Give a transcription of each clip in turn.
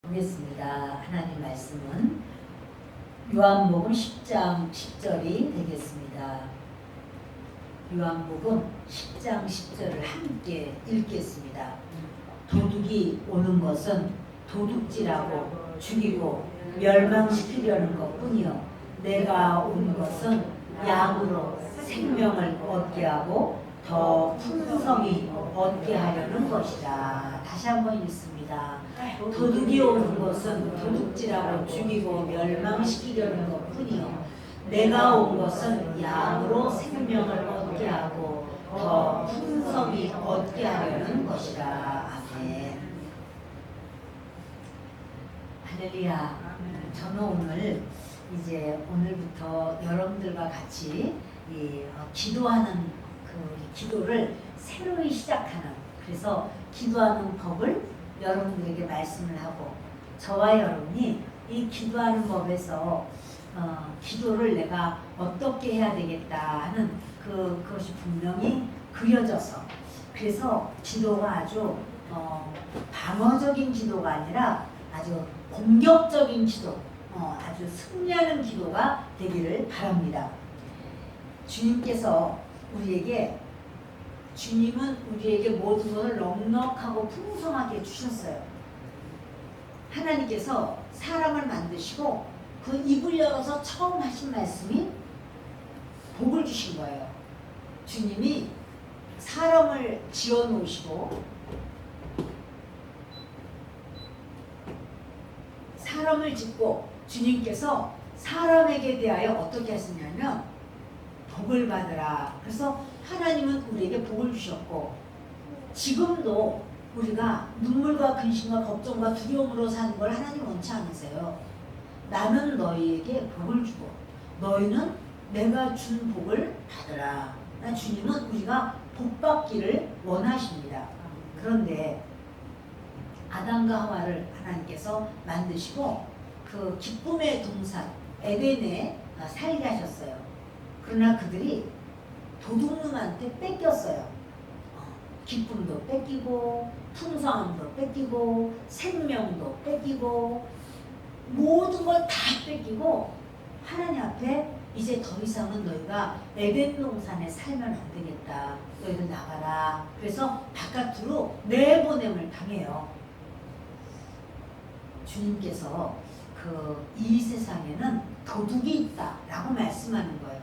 보겠습니다. 하나님 말씀은 요한복음 10장 10절이 되겠습니다. 요한복음 10장 10절을 함께 읽겠습니다. 도둑이 오는 것은 도둑질하고 죽이고 멸망시키려는 것뿐이요 내가 온 것은 양으로 생명을 얻게 하고 더 풍성히 얻게 하려는 것이다. 다시 한번 읽습니다. 도둑이 오는 것은 도둑질하고 죽이고 멸망시키려는 것뿐이요 내가 온 것은 양으로 생명을 얻게 하고 더 풍성히 얻게 하려는 것이다. 아멘. 할렐루야. 저는 오늘부터 여러분들과 같이 기도하는 그 기도를 새로이 시작하는, 그래서 기도하는 법을 여러분들에게 말씀을 하고, 저와 여러분이 이 기도하는 법에서 기도를 내가 어떻게 해야 되겠다 하는 그것이 분명히 그려져서, 그래서 기도가 아주 방어적인 기도가 아니라 아주 공격적인 기도, 아주 승리하는 기도가 되기를 바랍니다. 주님은 우리에게 모든 것을 넉넉하고 풍성하게 주셨어요. 하나님께서 사람을 만드시고 그 입을 열어서 처음 하신 말씀이 복을 주신 거예요. 주님이 사람을 지어 놓으시고 사람을 짓고 주님께서 사람에게 대하여 어떻게 하셨냐면 복을 받으라. 그래서 하나님은 우리에게 복을 주셨고, 지금도 우리가 눈물과 근심과 걱정과 두려움으로 사는 걸 하나님 원치 않으세요. 나는 너희에게 복을 주고 너희는 내가 준 복을 받으라. 주님은 우리가 복 받기를 원하십니다. 그런데 아담과 하와를 하나님께서 만드시고 그 기쁨의 동산 에덴에 살게 하셨어요. 그러나 그들이 도둑놈한테 뺏겼어요. 기쁨도 뺏기고 풍성함도 뺏기고 생명도 뺏기고 모든 걸 다 뺏기고, 하나님 앞에 이제 더 이상은 너희가 에덴 동산에 살면 안 되겠다. 너희들 나가라. 그래서 바깥으로 내보냄을 당해요. 주님께서 이 세상에는 도둑이 있다라고 말씀하는 거예요.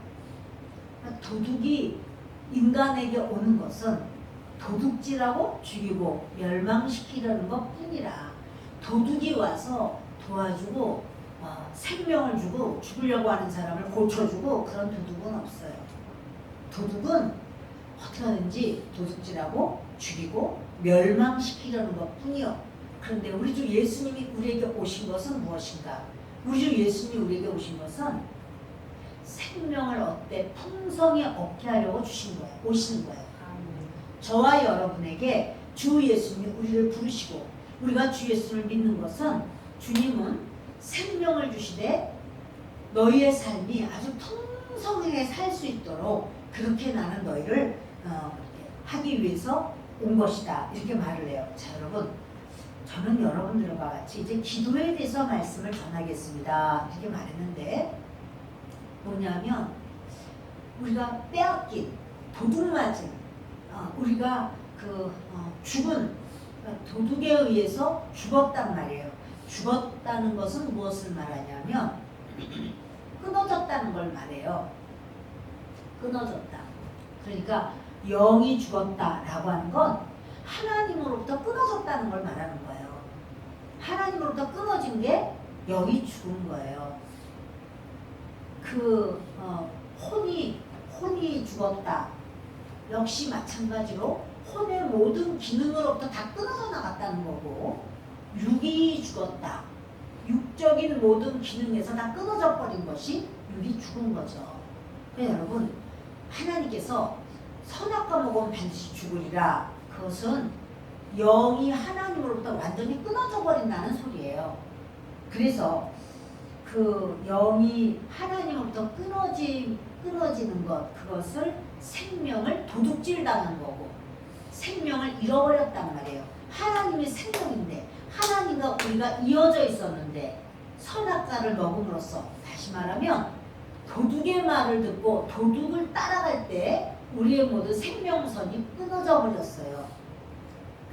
도둑이 인간에게 오는 것은 도둑질하고 죽이고 멸망시키려는 것 뿐이라, 도둑이 와서 도와주고 생명을 주고 죽으려고 하는 사람을 고쳐주고 그런 도둑은 없어요. 도둑은 어떻게 하든지 도둑질하고 죽이고 멸망시키려는 것 뿐이요. 그런데 우리 주 예수님이 우리에게 오신 것은 무엇인가? 우리 주 예수님이 우리에게 오신 것은 생명을 얻되 풍성히 얻게 하려고 오시는 거예요. 저와 여러분에게 주 예수님이 우리를 부르시고 우리가 주 예수를 믿는 것은, 주님은 생명을 주시되 너희의 삶이 아주 풍성하게 살 수 있도록 그렇게 나는 너희를 하기 위해서 온 것이다, 이렇게 말을 해요. 자, 여러분, 저는 여러분들과 같이 이제 기도에 대해서 말씀을 전하겠습니다, 이렇게 말했는데, 뭐냐면 우리가 빼앗긴, 도둑맞은, 우리가 죽은, 도둑에 의해서 죽었단 말이에요. 죽었다는 것은 무엇을 말하냐면 끊어졌다는 걸 말해요. 끊어졌다. 그러니까 영이 죽었다라고 하는 건 하나님으로부터 끊어졌다는 걸 말하는 거예요. 하나님으로부터 끊어진 게 영이 죽은 거예요. 혼이 죽었다. 역시 마찬가지로 혼의 모든 기능으로부터 다 끊어져 나갔다는 거고, 육이 죽었다. 육적인 모든 기능에서 다 끊어져 버린 것이 육이 죽은 거죠. 그러니까 여러분, 하나님께서 선악과 먹으면 반드시 죽으리라. 그것은 영이 하나님으로부터 완전히 끊어져 버린다는 소리예요. 그래서 그 영이 하나님으로부터 끊어지는 것, 그것을 생명을 도둑질 당한 거고 생명을 잃어버렸단 말이에요. 하나님이 생명인데 하나님과 우리가 이어져 있었는데 선악과를 먹음으로써, 다시 말하면 도둑의 말을 듣고 도둑을 따라갈 때 우리의 모든 생명선이 끊어져 버렸어요.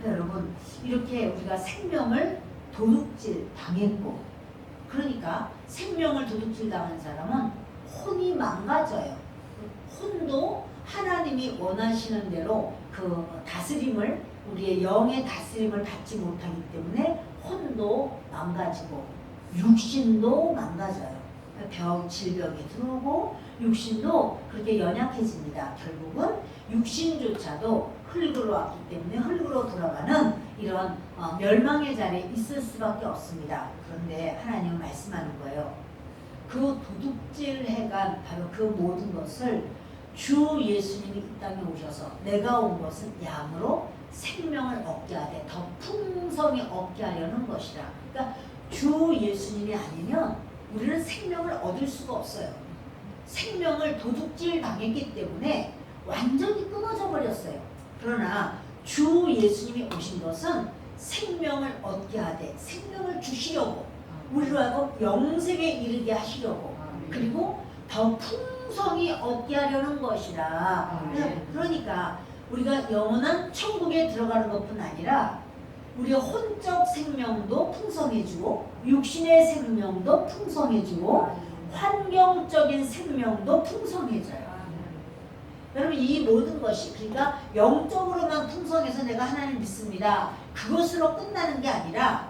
여러분, 이렇게 우리가 생명을 도둑질 당했고, 그러니까 생명을 도둑질 당한 사람은 혼이 망가져요. 혼도 하나님이 원하시는 대로 그 다스림을, 우리의 영의 다스림을 받지 못하기 때문에 혼도 망가지고 육신도 망가져요. 병, 질병이 들어오고 육신도 그렇게 연약해집니다. 결국은 육신조차도 흙으로 왔기 때문에 흙으로 돌아가는 이런 멸망의 자리에 있을 수밖에 없습니다. 그런데 하나님은 말씀하는 거예요. 그 도둑질 해간 바로 그 모든 것을 주 예수님이 이 땅에 오셔서 내가 온 것은 양으로 생명을 얻게 하되 더 풍성히 얻게 하려는 것이라. 그러니까 주 예수님이 아니면 우리는 생명을 얻을 수가 없어요. 생명을 도둑질 당했기 때문에 완전히 끊어져 버렸어요. 그러나 주 예수님이 오신 것은 생명을 얻게 하되 생명을 주시려고, 우리로 하여금 영생에 이르게 하시려고, 그리고 더 풍성히 얻게 하려는 것이라. 그러니까 우리가 영원한 천국에 들어가는 것뿐 아니라 우리의 혼적 생명도 풍성해지고 육신의 생명도 풍성해지고 환경적인 생명도 풍성해져요. 여러분, 이 모든 것이, 그러니까 영적으로만 풍성해서 내가 하나님 믿습니다, 그것으로 끝나는 게 아니라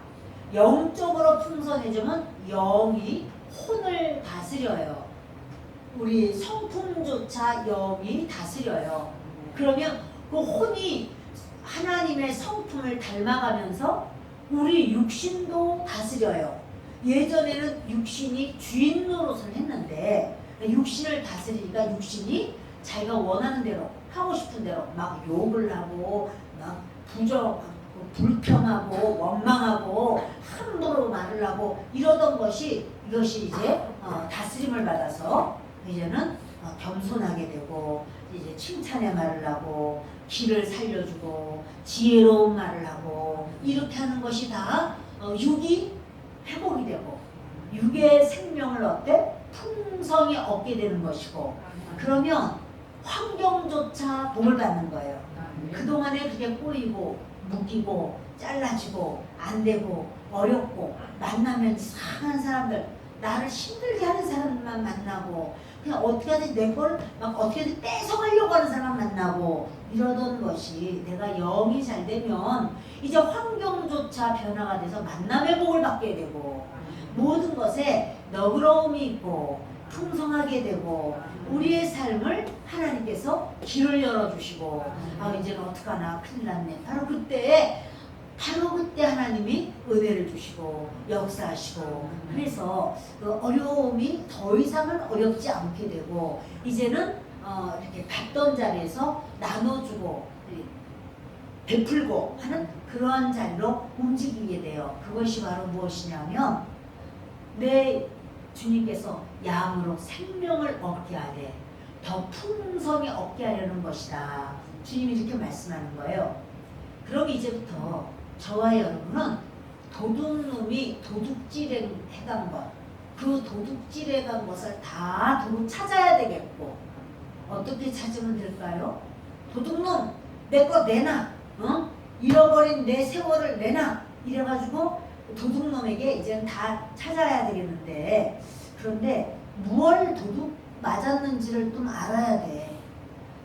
영적으로 풍성해지면 영이 혼을 다스려요. 우리 성품조차 영이 다스려요. 그러면 그 혼이 하나님의 성품을 닮아가면서 우리 육신도 다스려요. 예전에는 육신이 주인 노릇을 했는데 육신을 다스리니까 육신이 자기가 원하는 대로, 하고 싶은 대로 막 욕을 하고 막 불평하고 원망하고 함부로 말을 하고 이러던 것이, 이것이 이제 다스림을 받아서 이제는 겸손하게 되고 이제 칭찬의 말을 하고 길을 살려주고 지혜로운 말을 하고 이렇게 하는 것이 다 육이 회복이 되고 육의 생명을 얻되 풍성히 얻게 되는 것이고, 그러면 환경조차 복을 받는 거예요. 그동안에 그게 꼬이고 묶이고 잘라지고 안 되고 어렵고 만나면 이상한 사람들, 나를 힘들게 하는 사람만 만나고 그냥 어떻게든 내 걸 막 어떻게든 뺏어가려고 하는 사람 만나고 이러던 것이, 내가 영이 잘 되면 이제 환경조차 변화가 돼서 만남의 복을 받게 되고 모든 것에 너그러움이 있고 풍성하게 되고 우리의 삶을 하나님께서 길을 열어주시고, 아 이제는 어떡하나 큰일 났네, 바로 그때 하나님이 은혜를 주시고 역사하시고, 그래서 그 어려움이 더 이상은 어렵지 않게 되고 이제는 이렇게 받던 자리에서 나눠주고 베풀고 하는 그러한 자리로 움직이게 돼요. 그것이 바로 무엇이냐면 내 주님께서 양으로 생명을 얻게 하되 더 풍성히 얻게 하려는 것이다. 주님이 이렇게 말씀하는 거예요. 그럼 이제부터 저와 여러분은 도둑놈이 도둑질에 해간 것, 그 도둑질에 간 것을 다 도둑 찾아야 되겠고, 어떻게 찾으면 될까요? 도둑놈 내 거 내놔, 잃어버린 내 세월을 내놔, 이래가지고 도둑놈에게 이제는 다 찾아야 되겠는데, 그런데 무얼 도둑 맞았는지를 좀 알아야 돼.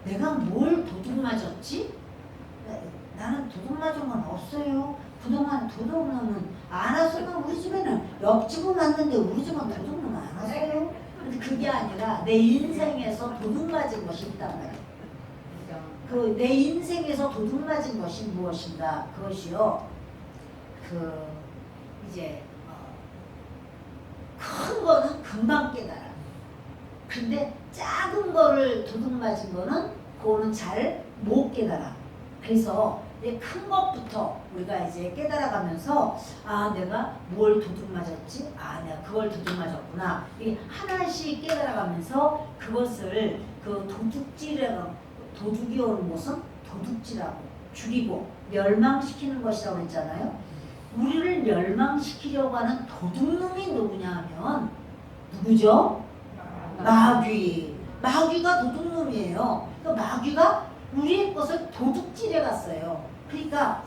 내가 뭘 도둑 맞았지? 나는 도둑 맞은 건 없어요. 그동안 도둑놈은 안 왔으면 우리 집에는 옆집은 왔는데 우리 집은 도둑놈 안 왔어요. 근데 그게 아니라 내 인생에서 도둑 맞은 것이 있단 말이에요. 그 내 인생에서 도둑 맞은 것이 무엇인가? 그것이요, 이제 큰 거는 금방 깨달아. 근데 작은 거를 도둑 맞은 거는 그거는 잘 못 깨달아. 그래서 큰 것부터 우리가 이제 깨달아가면서, 아 내가 뭘 도둑 맞았지? 아 내가 그걸 도둑 맞았구나. 이게 하나씩 깨달아가면서 그것을, 그 도둑이 오는 것은 도둑질하고 죽이고 멸망시키는 것이라고 했잖아요. 우리를 멸망시키려고 하는 도둑놈이 누구냐 하면 누구죠? 마귀. 마귀가 도둑놈이에요. 그러니까 마귀가 우리의 것을 도둑질해 갔어요. 그러니까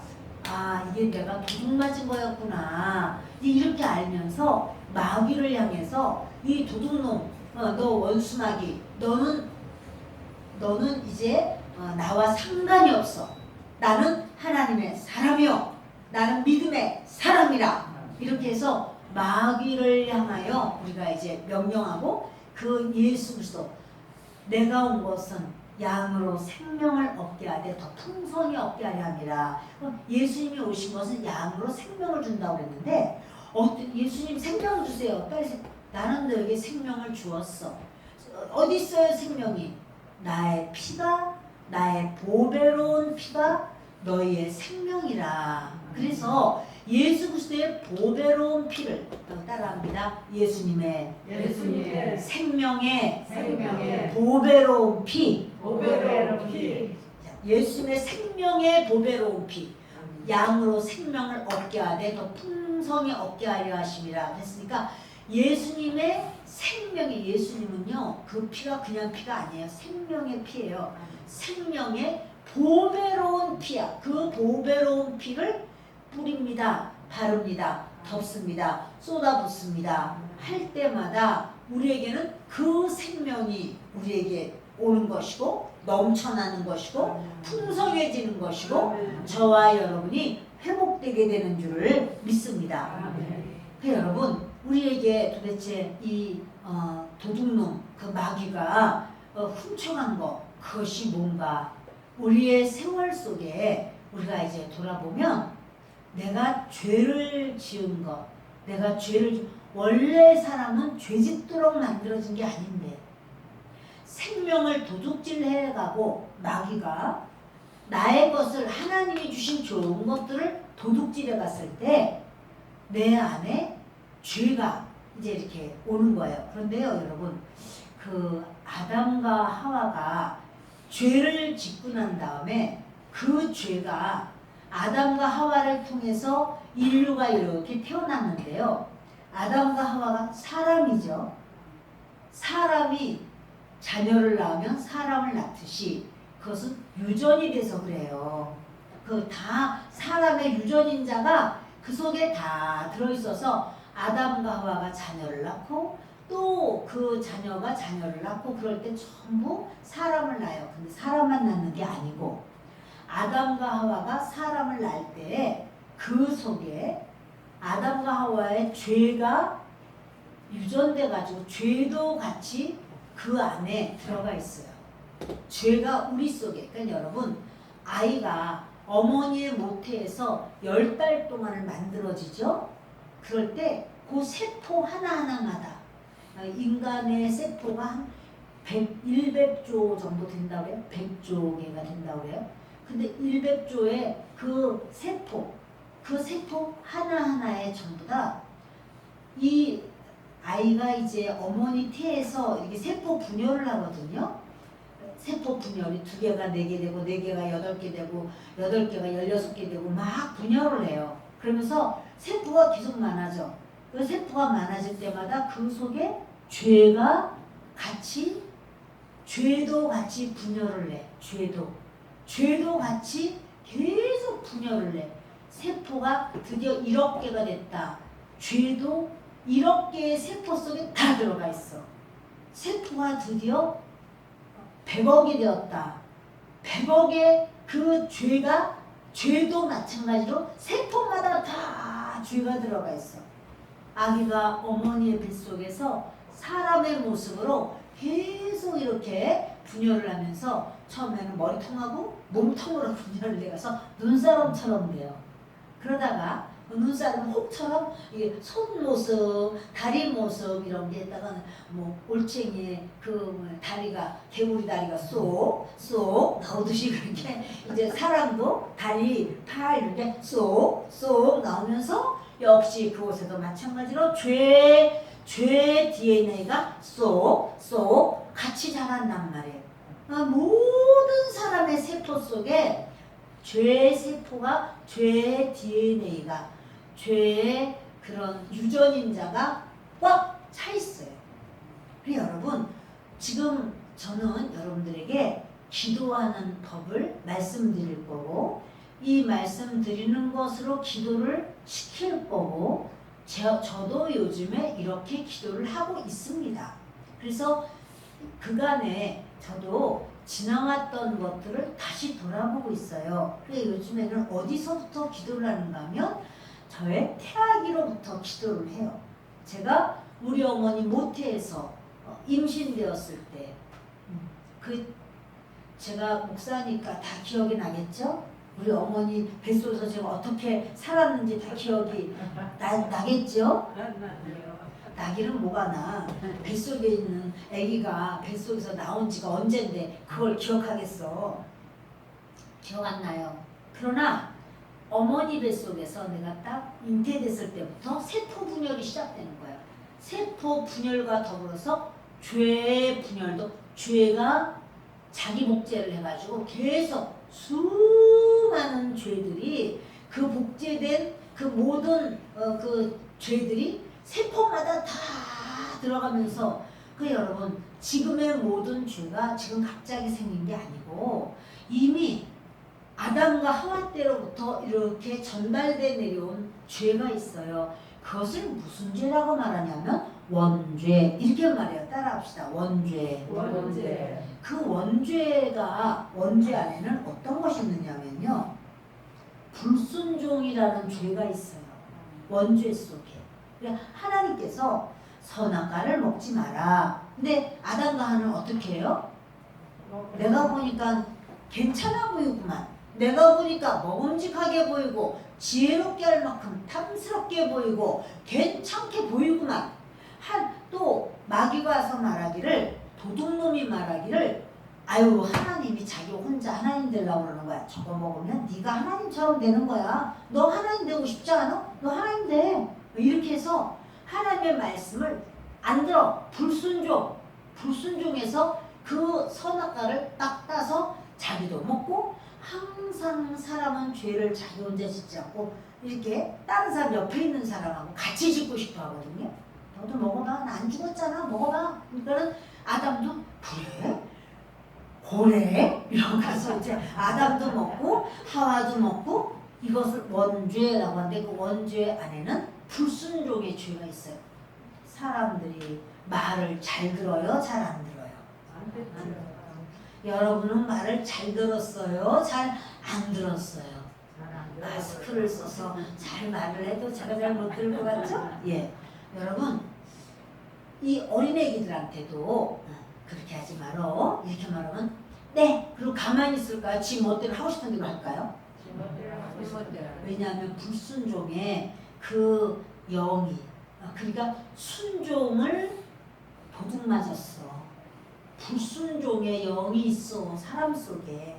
이게 내가 도둑 맞은 거였구나 이렇게 알면서 마귀를 향해서 이 도둑놈, 너 원수마귀, 너는 이제 나와 상관이 없어. 나는 하나님의 사람이요, 나는 믿음의 사람이라. 이렇게 해서 마귀를 향하여 우리가 이제 명령하고, 그 예수 그리스도, 내가 온 것은 양으로 생명을 얻게 하되 더 풍성히 얻게 하려 함이라. 예수님이 오신 것은 양으로 생명을 준다고 그랬는데, 예수님 생명을 주세요. 빨리. 나는 너에게 생명을 주었어. 어디 있어요 생명이? 나의 피가, 나의 보배로운 피가 너희의 생명이라. 그래서 예수 그리스도의 보배로운 피를 따라합니다. 예수님의 생명의 보배로운 피. 예수님의 생명의 보배로운 피. 양으로 생명을 얻게 하되 더 풍성히 얻게 하려 하심이라. 그랬으니까 예수님의 생명의, 예수님은요 그 피가 그냥 피가 아니에요. 생명의 피예요. 생명의 보배로운 피야. 그 보배로운 피를 뿌립니다. 바릅니다. 덮습니다. 쏟아붓습니다. 할 때마다 우리에게는 그 생명이 우리에게 오는 것이고, 넘쳐나는 것이고, 풍성해지는 것이고, 저와 여러분이 회복되게 되는 줄을 믿습니다. 여러분, 우리에게 도대체 이 도둑놈, 그 마귀가 훔쳐간 것, 그것이 뭔가? 우리의 생활 속에 우리가 이제 돌아보면, 내가 죄를 지은 것, 원래 사람은 죄짓도록 만들어진 게 아닌데, 생명을 도둑질해가고 마귀가 나의 것을, 하나님이 주신 좋은 것들을 도둑질해 갔을 때 내 안에 죄가 이제 이렇게 오는 거예요. 그런데요 여러분, 그 아담과 하와가 죄를 짓고 난 다음에 그 죄가 아담과 하와를 통해서 인류가 이렇게 태어났는데요. 아담과 하와가 사람이죠. 사람이 자녀를 낳으면 사람을 낳듯이 그것은 유전이 돼서 그래요. 그 다 사람의 유전인 자가 그 속에 다 들어있어서 아담과 하와가 자녀를 낳고, 또 그 자녀가 자녀를 낳고, 그럴 때 전부 사람을 낳아요. 근데 사람만 낳는 게 아니고, 아담과 하와가 사람을 낳을 때 그 속에 아담과 하와의 죄가 유전돼 가지고 죄도 같이 그 안에 들어가 있어요. 죄가 우리 속에. 그러니까 여러분, 아이가 어머니의 모태에서 10달 동안을 만들어지죠. 그럴 때 그 세포 하나하나마다, 인간의 세포가 한 100조 정도 된다고 해요. 100조 개가 된다고 해요. 근데 100조의 그 세포 하나하나에 전부 다 이 아이가 이제 어머니 태에서 이렇게 세포 분열을 하거든요. 세포 분열이 2개가 4개 되고, 4개가 8개 되고, 8개가 16개 되고 막 분열을 해요. 그러면서 세포가 계속 많아져. 그 세포가 많아질 때마다 그 속에 죄도 같이 분열을 해. 죄도 같이 계속 분열을 해. 세포가 드디어 1억 개가 됐다. 죄도 1억 개의 세포 속에 다 들어가 있어. 세포가 드디어 100억이 되었다. 100억의 그 죄도 마찬가지로 세포마다 다 죄가 들어가 있어. 아기가 어머니의 뱃속에서 사람의 모습으로 계속 이렇게 분열을 하면서 처음에는 머리통하고 몸통으로 분열을 해가서 눈사람처럼 돼요. 그러다가 눈사람 혹처럼 이게 손 모습, 다리 모습 이런 게 있다가는 뭐 올챙이의 그 다리가, 개구리 다리가 쏙 나오듯이 그렇게 이제 사람도 다리, 팔 이렇게 쏙 나오면서, 역시 그곳에도 마찬가지로 죄 DNA가 쏙 같이 자란단 말이에요. 모든 사람의 세포 속에 죄 세포가, 죄 DNA가, 죄의 그런 유전인자가 꽉 차 있어요. 그래서 여러분 지금 저는 여러분들에게 기도하는 법을 말씀드릴 거고 이 말씀드리는 것으로 기도를 시킬 거고 저도 요즘에 이렇게 기도를 하고 있습니다. 그래서 그간에 저도 지나갔던 것들을 다시 돌아보고 있어요. 그래서 요즘에는 어디서부터 기도를 하는가 하면 저의 태아기로부터 기도를 해요. 제가 우리 어머니 모태에서 임신되었을 때 제가 목사니까 다 기억이 나겠죠? 우리 어머니 뱃속에서 제가 어떻게 살았는지 다 기억이 나겠죠? 나기는 뭐가 나. 뱃속에 있는 아기가 뱃속에서 나온 지가 언젠데 그걸 기억하겠어. 기억 안 나요. 그러나 어머니 뱃속에서 내가 딱 잉태됐을 때부터 세포 분열이 시작되는 거예요. 세포 분열과 더불어서 죄 분열도 죄가 자기 목재를 해가지고 계속 수많은 죄들이 그 복제된 그 모든 그 죄들이 세포마다 다 들어가면서 여러분 지금의 모든 죄가 지금 갑자기 생긴 게 아니고 이미 아담과 하와 때로부터 이렇게 전달돼 내려온 죄가 있어요. 그것을 무슨 죄라고 말하냐면 원죄 이렇게 말해요. 따라합시다. 원죄. 그 원죄가 원죄 안에는 어떤 것이 있느냐면요. 불순종이라는 죄가 있어요. 원죄 속에. 그러니까 하나님께서 선악과를 먹지 마라. 근데 아담과 하와는 어떻게 해요? 내가 보니까 괜찮아 보이구만. 내가 보니까 먹음직하게 보이고 지혜롭게 할 만큼 탐스럽게 보이고 괜찮게 보이구만. 또 마귀가 와서 말하기를 도둑놈이 말하기를 아유 하나님이 자기 혼자 하나님 되려고 그러는 거야. 저거 먹으면 네가 하나님처럼 되는 거야. 너 하나님 되고 싶지 않아? 너 하나님 돼. 이렇게 해서 하나님의 말씀을 안 들어. 불순종해서 그 선악과를 딱 따서 자기도 먹고 항상 사람은 죄를 자기 혼자 짓지 않고 이렇게 다른 사람 옆에 있는 사람하고 같이 짓고 싶어 하거든요. 너도 먹어봐. 나 안 죽었잖아. 먹어봐. 그러니까는 아담도 그래? 이러고 가서 이제 아담도 먹고 하와도 먹고 이것을 원죄라고 하는데 그 원죄 안에는 불순종의 죄가 있어요. 사람들이 말을 잘 들어요? 잘 안 들어요? 안 듣죠. 여러분은 말을 잘 들었어요? 잘 안 들었어요? 마스크를 써서 잘 말을 해도 제가 잘 못 들을 것 같죠? 예. 여러분 이 어린애기들한테도 그렇게 하지 말어. 이렇게 말하면 네. 그리고 가만히 있을까요? 지 멋대로 하고 싶은 대로 할까요? 왜냐하면 불순종에 그 영이 그러니까 순종을 도둑 맞았어. 불순종의 영이 있어 사람 속에.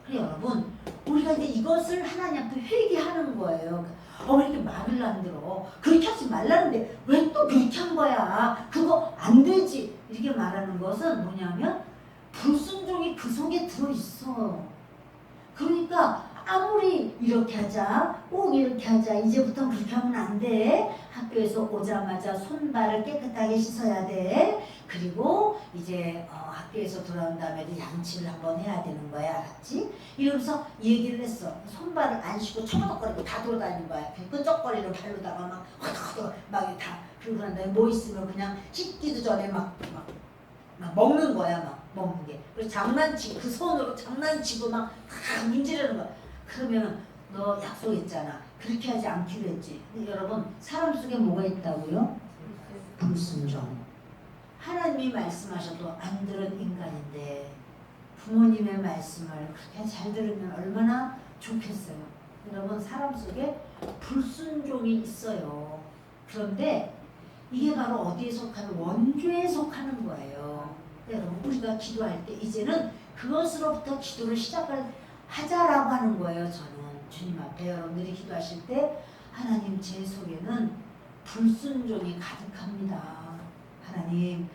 그래 여러분 우리가 이제 이것을 하나님한테 회개하는 거예요. 왜 이렇게 말을 안 들어? 그렇게 하지 말라는데 왜 또 그렇게 한 거야? 그거 안 되지. 이렇게 말하는 것은 뭐냐면 불순종이 그 속에 들어있어. 그러니까 아무리 이렇게 하자, 꼭 이렇게 하자, 이제부터 그렇게 하면 안 돼. 학교에서 오자마자 손발을 깨끗하게 씻어야 돼. 그리고 이제 학교에서 돌아온 다음에도 양치를 한번 해야 되는 거야. 알았지? 이러면서 얘기를 했어. 손발을 안 씻고 처거덕거리고 다 돌아다니는 거야. 끈적거리는 발로다가 막 허덕허덕 막 다. 그러고 난 다음에 뭐 있으면 그냥 씻기도 전에 막 먹는 거야. 막 먹는 게. 그래서 장난치고 그 손으로 장난치고 막 문지르는 거야. 그러면 너 약속했잖아. 그렇게 하지 않기로 했지. 근데 여러분 사람 속에 뭐가 있다고요? 불순종. 하나님이 말씀하셔도 안 들은 인간인데 부모님의 말씀을 그렇게 잘 들으면 얼마나 좋겠어요. 여러분 사람 속에 불순종이 있어요. 그런데 이게 바로 어디에 속하는 원죄에 속하는 거예요. 여러분 우리가 기도할 때 이제는 그것으로부터 기도를 시작을 하자라고 하는 거예요. 저는 주님 앞에 여러분들이 기도하실 때 하나님 제 속에는 불순종이 가득합니다. 하나님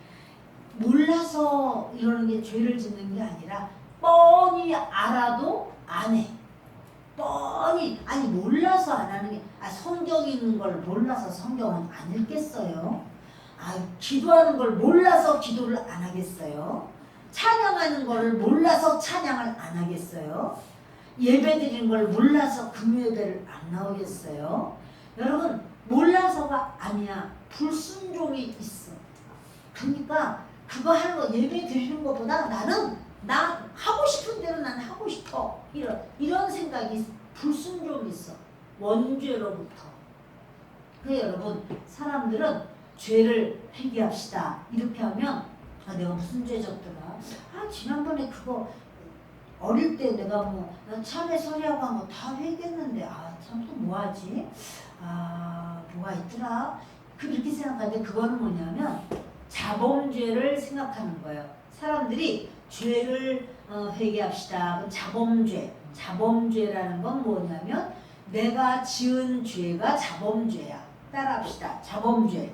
몰라서 이러는 게 죄를 짓는 게 아니라 뻔히 알아도 안 해. 뻔히 몰라서 안 하는 게 성경 읽는 걸 몰라서 성경은 안 읽겠어요? 기도하는 걸 몰라서 기도를 안 하겠어요? 찬양하는 걸 몰라서 찬양을 안 하겠어요? 예배 드리는 걸 몰라서 금요예배를 안 나오겠어요? 여러분, 몰라서가 아니야. 불순종이 있어. 그러니까 그거 하는 거, 예배 드리는 것보다 나 하고 싶은 대로 난 하고 싶어. 이런 생각이, 불순종이 있어. 원죄로부터. 그래서 여러분, 사람들은 죄를 회개합시다 이렇게 하면 내가 무슨 죄 졌더라. 지난번에 그거 어릴 때 내가 참회 서리하고 한 거 다 회개했는데 참 또 뭐하지? 뭐가 있더라. 그렇게 생각하는데 그거는 뭐냐면 자범죄를 생각하는 거예요. 사람들이 죄를 회개합시다. 그럼 자범죄라는 건 뭐냐면 내가 지은 죄가 자범죄야. 따라합시다. 자범죄.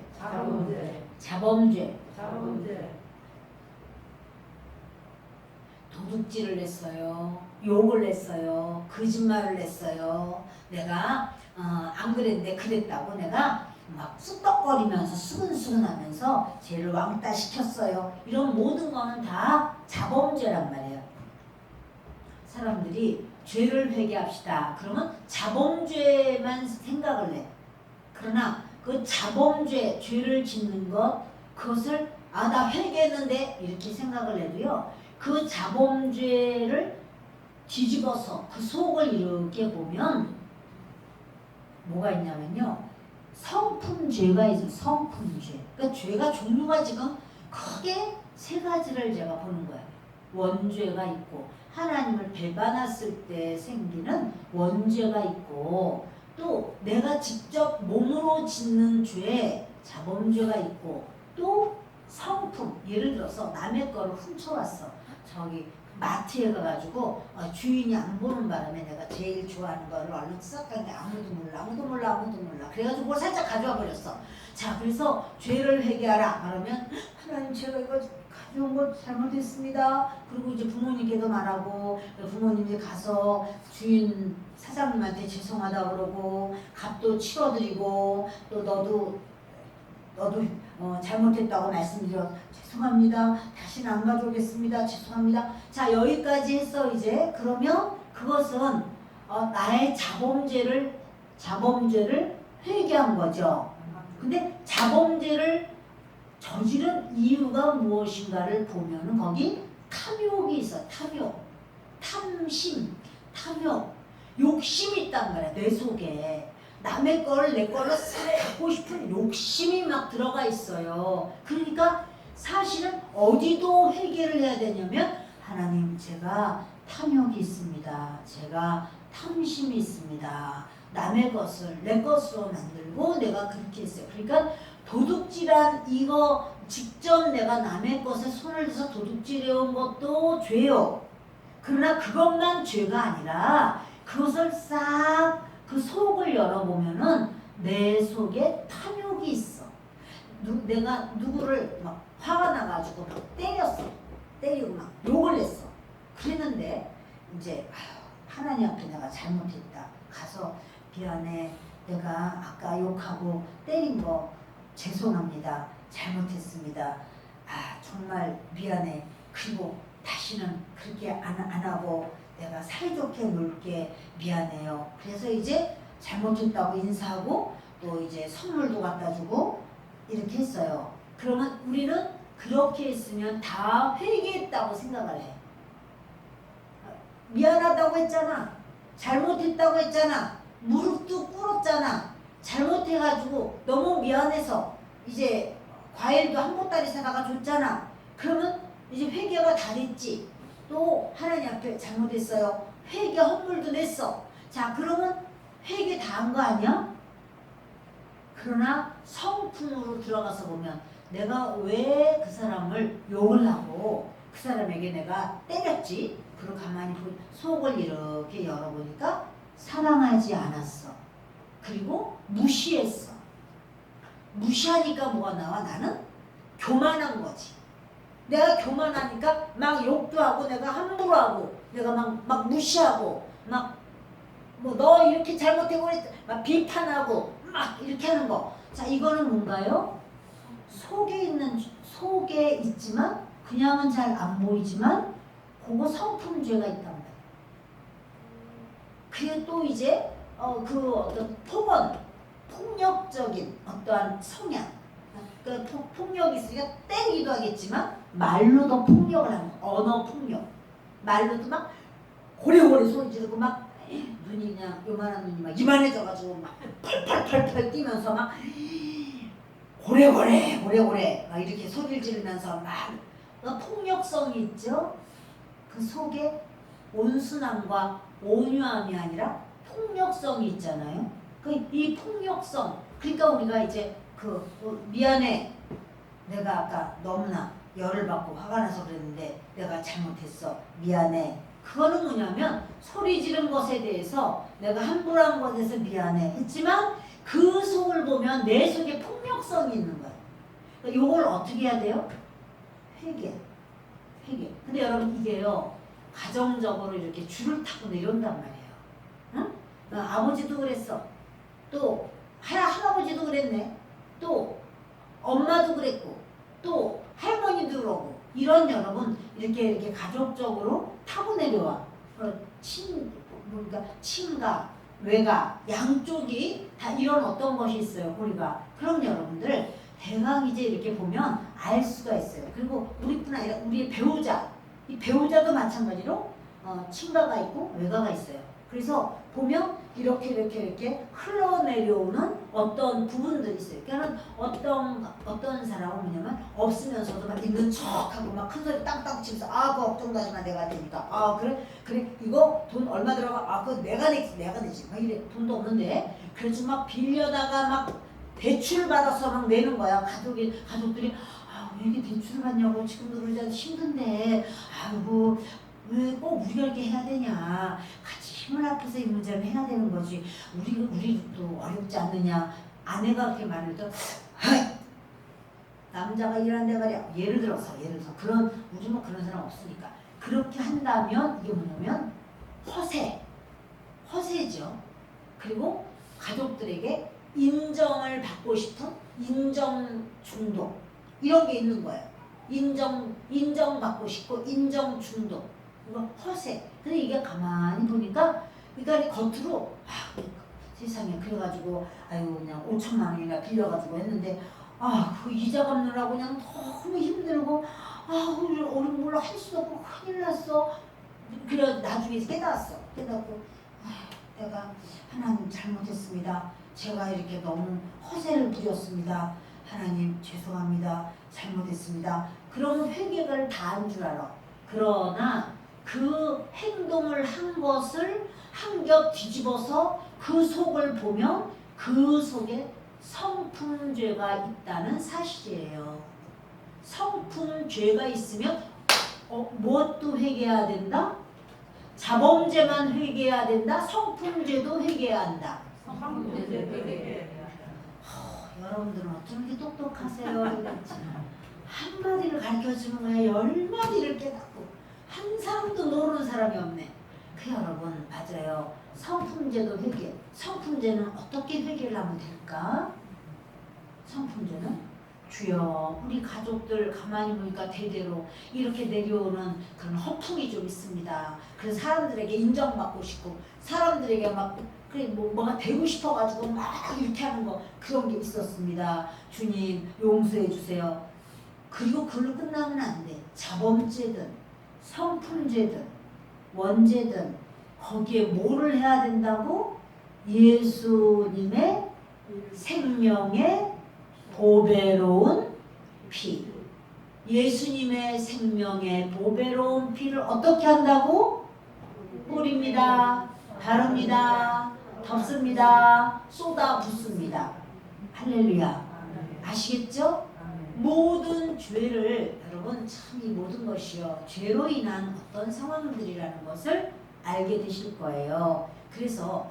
도둑질을 했어요. 욕을 했어요. 거짓말을 했어요. 내가 안 그랬는데 그랬다고 내가 막 쑥덕거리면서 수근수근하면서 죄를 왕따 시켰어요. 이런 모든 거는 다 자범죄란 말이에요. 사람들이 죄를 회개합시다. 그러면 자범죄만 생각을 해. 그러나 그 자범죄, 죄를 짓는 것, 그것을 나 회개했는데 이렇게 생각을 해도요. 그 자범죄를 뒤집어서 그 속을 이렇게 보면 뭐가 있냐면요. 성품죄가 있어요. 성품죄. 그러니까 죄가 종류가 지금 크게 세 가지를 제가 보는 거예요. 원죄가 있고 하나님을 배반했을 때 생기는 원죄가 있고 또 내가 직접 몸으로 짓는 죄, 자범죄가 있고 또 성품, 예를 들어서 남의 거를 훔쳐왔어. 저기 마트에 가가지고 주인이 안 보는 바람에 내가 제일 좋아하는 거를 얼른 싹 가는데 아무도 몰라. 그래가지고 뭘 살짝 가져와 버렸어. 자, 그래서 죄를 회개하라. 그러면 하나님 제가 이거 가져온 거 잘못했습니다. 그리고 이제 부모님께도 말하고 부모님이 가서 주인 사장님한테 죄송하다 그러고 값도 치러드리고 또 너도 잘못했다고 말씀드려 죄송합니다. 다시는 안 가져오겠습니다. 죄송합니다. 자, 여기까지 했어 이제. 그러면 그것은 나의 자범죄를 회개한 거죠. 근데 자범죄를 저지른 이유가 무엇인가를 보면은 거기 탐욕이 있어. 탐심, 탐욕, 욕심이 있단 말이야. 내 속에. 남의 거를 내 거를 갖고 싶은 욕심이 막 들어가 있어요. 그러니까 사실은 어디도 회개를 해야 되냐면 하나님 제가 탐욕이 있습니다. 제가 탐심이 있습니다. 남의 것을 내 것으로 만들고 내가 그렇게 했어요. 그러니까 도둑질한 이거 직접 내가 남의 것에 손을 대서 도둑질해온 것도 죄요. 그러나 그것만 죄가 아니라 그것을 싹 그 속을 열어보면은 내 속에 탐욕이 있어. 내가 누구를 막 화가 나가지고 막 때렸어. 때리고 막 욕을 했어. 그랬는데 이제 하나님 앞에 내가 잘못했다. 가서 미안해. 내가 아까 욕하고 때린 거 죄송합니다. 잘못했습니다. 정말 미안해. 그리고 다시는 그렇게 안 하고 내가 사이좋게 놀게 미안해요. 그래서 이제 잘못했다고 인사하고 또 이제 선물도 갖다 주고 이렇게 했어요. 그러면 우리는 그렇게 했으면 다 회개했다고 생각을 해. 미안하다고 했잖아. 잘못했다고 했잖아. 무릎도 꿇었잖아. 잘못해가지고 너무 미안해서 이제 과일도 한 보따리 사다가 줬잖아. 그러면 이제 회개가 다 됐지. 또 하나님 앞에 잘못했어요. 회개 헌물도 냈어. 자, 그러면 회개 다 한 거 아니야? 그러나 성품으로 들어가서 보면 내가 왜 그 사람을 욕을 하고 그 사람에게 내가 때렸지? 그리고 가만히 속을 이렇게 열어보니까 사랑하지 않았어. 그리고 무시했어. 무시하니까 뭐가 나와? 나는 교만한 거지. 내가 교만하니까 막 욕도 하고 내가 함부로 하고 내가 막 무시하고 막 뭐 너 이렇게 잘못하고 그랬 막 비판하고 막 이렇게 하는 거. 자, 이거는 뭔가요? 속에 있지만 그냥은 잘 안 보이지만 그거 성품죄가 있단 말이에요. 그게 또 이제 그 어떤 폭력적인 어떠한 성향, 그러니까 폭력이 있으니까 때리기도 하겠지만 말로도 폭력을 하는 거. 언어 폭력. 말로도 막 고래고래 소리 지르고 막 눈이 그냥 요만한 눈이 막 이만해져가지고 막 펄펄펄펄 뛰면서 막 고래고래 막 이렇게 소리를 지르면서 막 폭력성이 있죠. 그 속에 온순함과 온유함이 아니라 폭력성이 있잖아요. 이 폭력성, 그러니까 우리가 이제 미안해, 내가 아까 너무나 열을 받고 화가 나서 그랬는데 내가 잘못했어, 미안해. 그거는 뭐냐면 소리 지른 것에 대해서 내가 함부로 한 것에 대해서 미안해 했지만 그 속을 보면 내 속에 폭력성이 있는 거예요. 그러니까 이걸 어떻게 해야 돼요? 회개. 근데 여러분 이게요, 가정적으로 이렇게 줄을 타고 내려온단 말이에요. 응? 아버지도 그랬어. 또 할아버지도 그랬네. 또 엄마도 그랬고 또 할머니도 그러고 이런 여러분 이렇게 가족적으로 타고 내려와. 그러니까 친가, 외가 양쪽이 다 이런 어떤 것이 있어요. 우리가 그럼 여러분들 대강 이제 이렇게 보면 알 수가 있어요. 그리고 우리뿐 아니라 우리의 배우자, 이 배우자도 마찬가지로 친가가 있고 외가가 있어요. 그래서 보면 이렇게 흘러내려오는 어떤 부분들이 있어요. 그러니까 어떤 사람은 뭐냐면 없으면서도 막 있는 척하고 막 큰 소리 땅땅 치면서 그거 걱정도 하지 마, 내가 되니까. 그래 이거 돈 얼마 들어가? 그거 내가 내지 막 이래. 돈도 없는데 그래서 막 빌려다가 막 대출 받아서 막 내는 거야. 가족들이 왜 이렇게 대출을 받냐고, 지금 그러자 힘든데 아이고 왜 꼭 우리가 이렇게 해야 되냐, 같이 힘을 합해서 이 문제를 해야 되는 거지, 우리도 어렵지 않느냐. 아내가 그렇게 말을 해도 남자가 일한대 말이야. 예를 들어서 우리 뭐 그런 사람 없으니까 그렇게 한다면 이게 뭐냐면 허세죠. 그리고 가족들에게 인정을 받고 싶은 인정 중독, 이런 게 있는 거예요. 인정받고 싶고 인정 중독, 이거 허세. 근데 이게 가만히 보니까 그러니까 겉으로 세상에 그래가지고 아유 그냥 5천만 원이나 빌려가지고 했는데 그 이자 갚느라고 그냥 너무 힘들고 어른 몰라 할 수도 없고 큰일 났어. 그래 나중에 깨닫고 내가 하나님 잘못했습니다. 제가 이렇게 너무 허세를 부렸습니다. 하나님 죄송합니다. 잘못했습니다. 그러면 회개를 다 한 줄 알아. 그러나 그 행동을 한 것을 한 겹 뒤집어서 그 속을 보면 그 속에 성품죄가 있다는 사실이에요. 성품죄가 있으면 무엇도 회개해야 된다? 자범죄만 회개해야 된다? 성품죄도 회개해야 한다. 여러분들은 어쩜 이렇게 똑똑하세요? 한마디를 가르쳐주는 거야. 10마디를 깨닫고 한 사람도 모르는 사람이 없네. 여러분 맞아요. 성품죄도 회개. 성품죄는 어떻게 회개를 하면 될까? 성품죄는 주여, 우리 가족들 가만히 보니까 대대로 이렇게 내려오는 그런 허풍이 좀 있습니다. 그래서 사람들에게 인정받고 싶고 사람들에게 막 뭐가 되고 싶어가지고 막 이렇게 하는 거, 그런 게 있었습니다. 주님 용서해 주세요. 그리고 그걸로 끝나면 안 돼. 자범죄든 성품죄든 원죄든 거기에 뭐를 해야 된다고? 예수님의 생명의 보배로운 피. 예수님의 생명의 보배로운 피를 어떻게 한다고? 뿌립니다. 바릅니다. 덮습니다. 쏟아 붓습니다. 할렐루야. 아시겠죠? 모든 죄를, 여러분 참 이 모든 것이요 죄로 인한 어떤 상황들이라는 것을 알게 되실 거예요. 그래서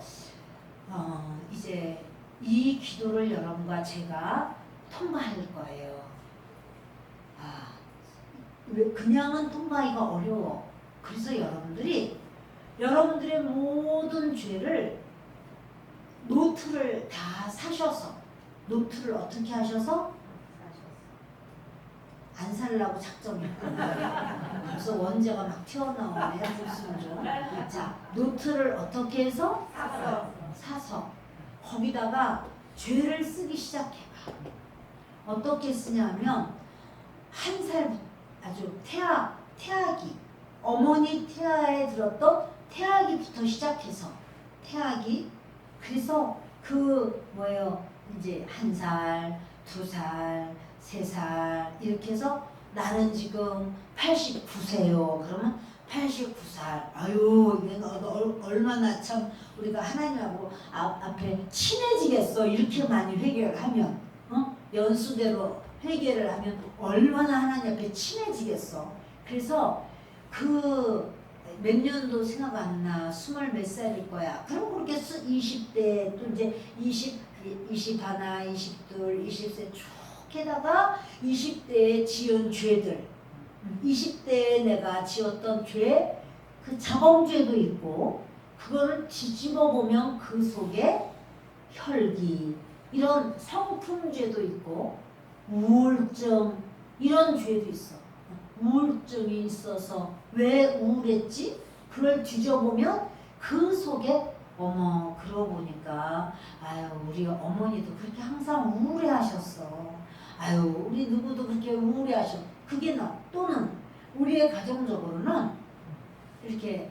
이제 이 기도를 여러분과 제가 통과할 거예요. 왜 그냥은 통과하기가 어려워. 그래서 여러분들의 모든 죄를 노트를 다 사셔서 노트를 어떻게 하셔서 안 살라고 작정했구나. 벌써 원제가 막 튀어나오네. 무슨 좀. 자, 노트를 어떻게 해서? 사서 거기다가 죄를 쓰기 시작해봐. 어떻게 쓰냐면 한 살 아주 태아기 어머니 태아에 들었던 태아기부터 시작해서 태아기 그래서 그 뭐예요 이제 1살, 2살, 3살 이렇게 해서 나는 지금 89세요. 그러면 89살. 아유 이게 얼마나 참 우리가 하나님하고 앞에 친해지겠어. 이렇게 많이 회개를 하면 연수대로 회개를 하면 얼마나 하나님 앞에 친해지겠어. 그래서 그 몇 년도 생각 안 나. 20 몇 살일 거야. 그럼 그렇게 20대 또 이제 21, 22, 20세 쭉 게다가 20대에 지은 죄들 20대에 내가 지었던 죄 그 자범죄도 있고 그거를 뒤집어 보면 그 속에 혈기 이런 성품죄도 있고 우울증 이런 죄도 있어. 우울증이 있어서 왜 우울했지? 그걸 뒤져보면 그 속에 어머 그러고 보니까 아유 우리 어머니도 그렇게 항상 우울해하셨어. 아유 우리 누구도 그렇게 우울해하셔. 그게 나 또는 우리의 가정적으로는 이렇게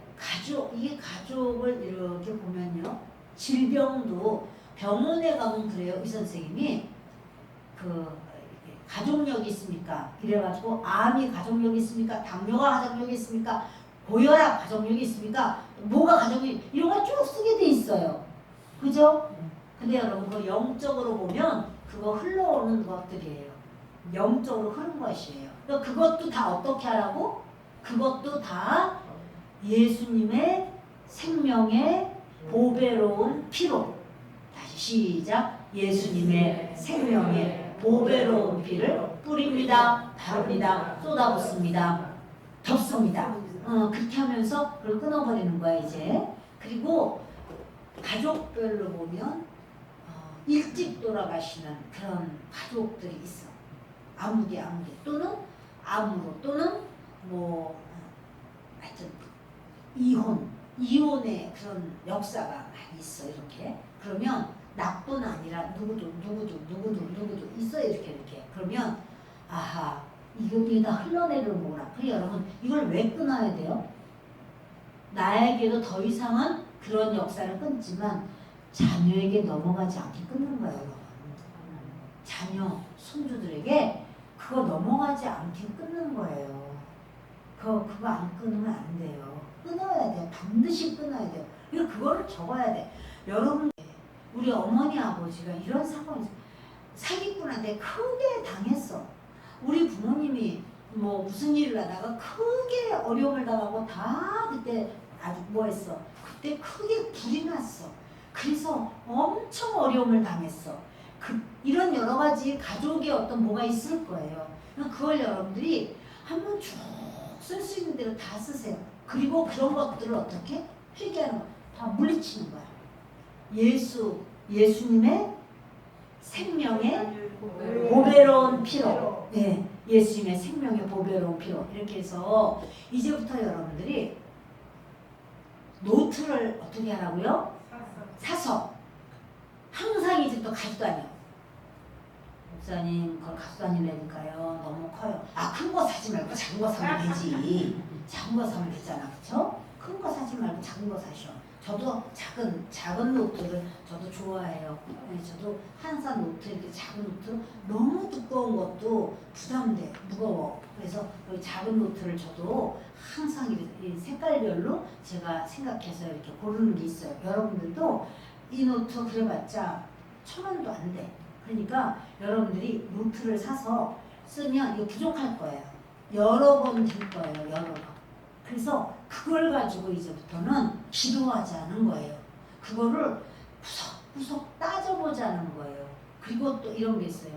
이게 가족을 이렇게 보면요 질병도 병원에 가면 그래요. 이 선생님이 그 가족력이 있습니까? 이래가지고 암이 가족력이 있습니까? 당뇨가 가족력이 있습니까? 고혈압 가족력이 있습니까? 뭐가 가족이 이런 거 쭉 쓰게 돼 있어요. 그죠? 근데 여러분 그 영적으로 보면 그거 흘러오는 것들이에요. 영적으로 흐른 것이에요. 그러니까 그것도 다 어떻게 하라고? 그것도 다 예수님의 생명의 보배로운 피로. 다시 시작. 예수님의 생명의 보배로운 피를 뿌립니다. 바릅니다. 쏟아붓습니다. 덮습니다. 그렇게 하면서 그걸 끊어버리는 거야 이제. 그리고 가족별로 보면 일찍 돌아가시는 그런 가족들이 있어. 아무개 또는 암으로 또는 뭐 하여튼 이혼의 그런 역사가 많이 있어. 이렇게 그러면 나뿐 아니라 누구도 있어. 이렇게 그러면 아하 이게 다 흘러내리는 거구나. 그래 여러분 이걸 왜 끊어야 돼요? 나에게도 더 이상은 그런 역사를 끊지만 자녀에게 넘어가지 않게 끊는 거예요. 여러분. 자녀 손주들에게 그거 넘어가지 않게 끊는 거예요. 그거 안 끊으면 안 돼요. 끊어야 돼요. 반드시 끊어야 돼요. 그리고 그거를 적어야 돼. 여러분 우리 어머니 아버지가 이런 사건이 사기꾼한테 크게 당했어. 우리 부모님이 뭐 무슨 일을 하다가 크게 어려움을 당하고 다 그때 아주 뭐했어. 그때 크게 불이 났어. 그래서 엄청 어려움을 당했어. 이런 여러 가지 가족의 어떤 뭐가 있을 거예요. 그걸 여러분들이 한번 쭉 쓸 수 있는 대로 다 쓰세요. 그리고 그런 것들을 어떻게 회개하는 거야. 다 물리치는 거야. 예수님의 생명의 보배로운 피로. 네, 예수님의 생명의 보배로운 피로. 이렇게 해서 이제부터 여러분들이 노트를 어떻게 하라고요? 사서 항상 이제부터 가지고 다녀. 목사님 그걸 가지고 다니라니까요. 너무 커요. 큰 거 사지 말고 작은 거 사면 되지. 작은 거 사면 되잖아. 그쵸? 큰 거 사지 말고 작은 거 사셔. 저도 작은 노트를 저도 좋아해요. 저도 한산 노트 이렇게 작은 노트 너무 두꺼운 것도 부담돼. 무거워. 그래서 작은 노트를 저도 항상 이 색깔별로 제가 생각해서 이렇게 고르는 게 있어요. 여러분들도 이 노트 그래봤자 1,000원도 안 돼. 그러니까 여러분들이 노트를 사서 쓰면 이거 부족할 거예요. 여러 번 될 거예요. 여러 번. 그래서 그걸 가지고 이제부터는 기도하자는 거예요. 그거를 구석구석 따져보자는 거예요. 그리고 또 이런 게 있어요.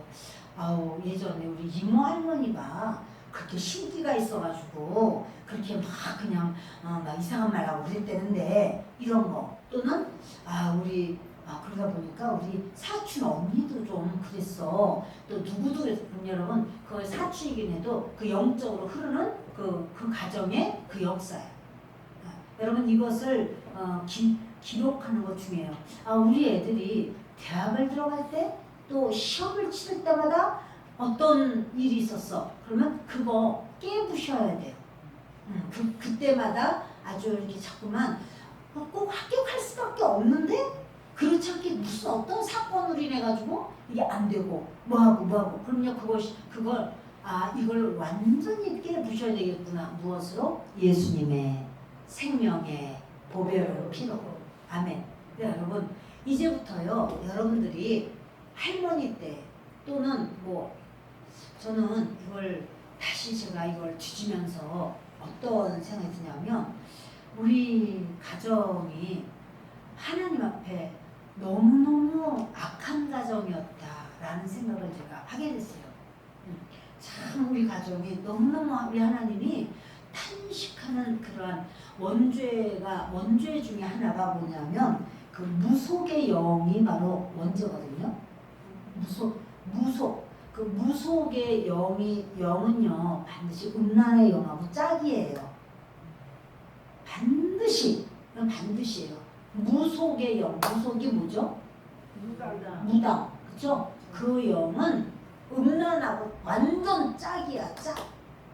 예전에 우리 이모 할머니가 그렇게 신기가 있어가지고 그렇게 막 그냥 막 이상한 말 하고 그랬대는데 이런 거 또는 우리 그러다 보니까 우리 사촌 언니도 좀 그랬어. 또 누구도 그랬어. 여러분, 그 사촌이긴 해도 그 영적으로 흐르는 그 가정의 그 역사야. 여러분 이것을 기록하는 것 중에요. 우리 애들이 대학을 들어갈 때 또 시험을 치를 때마다 어떤 일이 있었어. 그러면 그거 깨부셔야 돼요. 그때마다 아주 이렇게 자꾸만 꼭 합격할 수밖에 없는데 그렇지 않게 무슨 어떤 사건으로 인해 가지고 이게 안 되고 뭐하고 그럼요 그걸 이걸 완전히 깨부셔야 되겠구나. 무엇으로? 예수님의 생명의 보배로운 피로. 아멘. 네, 여러분 이제부터요 여러분들이 할머니 때 또는 저는 이걸 다시 제가 이걸 뒤지면서 어떤 생각이 드냐면 우리 가정이 하나님 앞에 너무너무 악한 가정이었다라는 생각을 제가 하게 됐어요. 참 우리 가정이 너무너무 우리 하나님이 탄식하는 그러한 원죄 중에 하나가 뭐냐면 그 무속의 영이 바로 원죄거든요. 그 무속의 영은요 반드시 음란의 영하고 짝이에요. 반드시예요. 무속의 영, 무속이 뭐죠? 무당, 그렇죠? 그 영은 음란하고 완전 짝이야, 짝.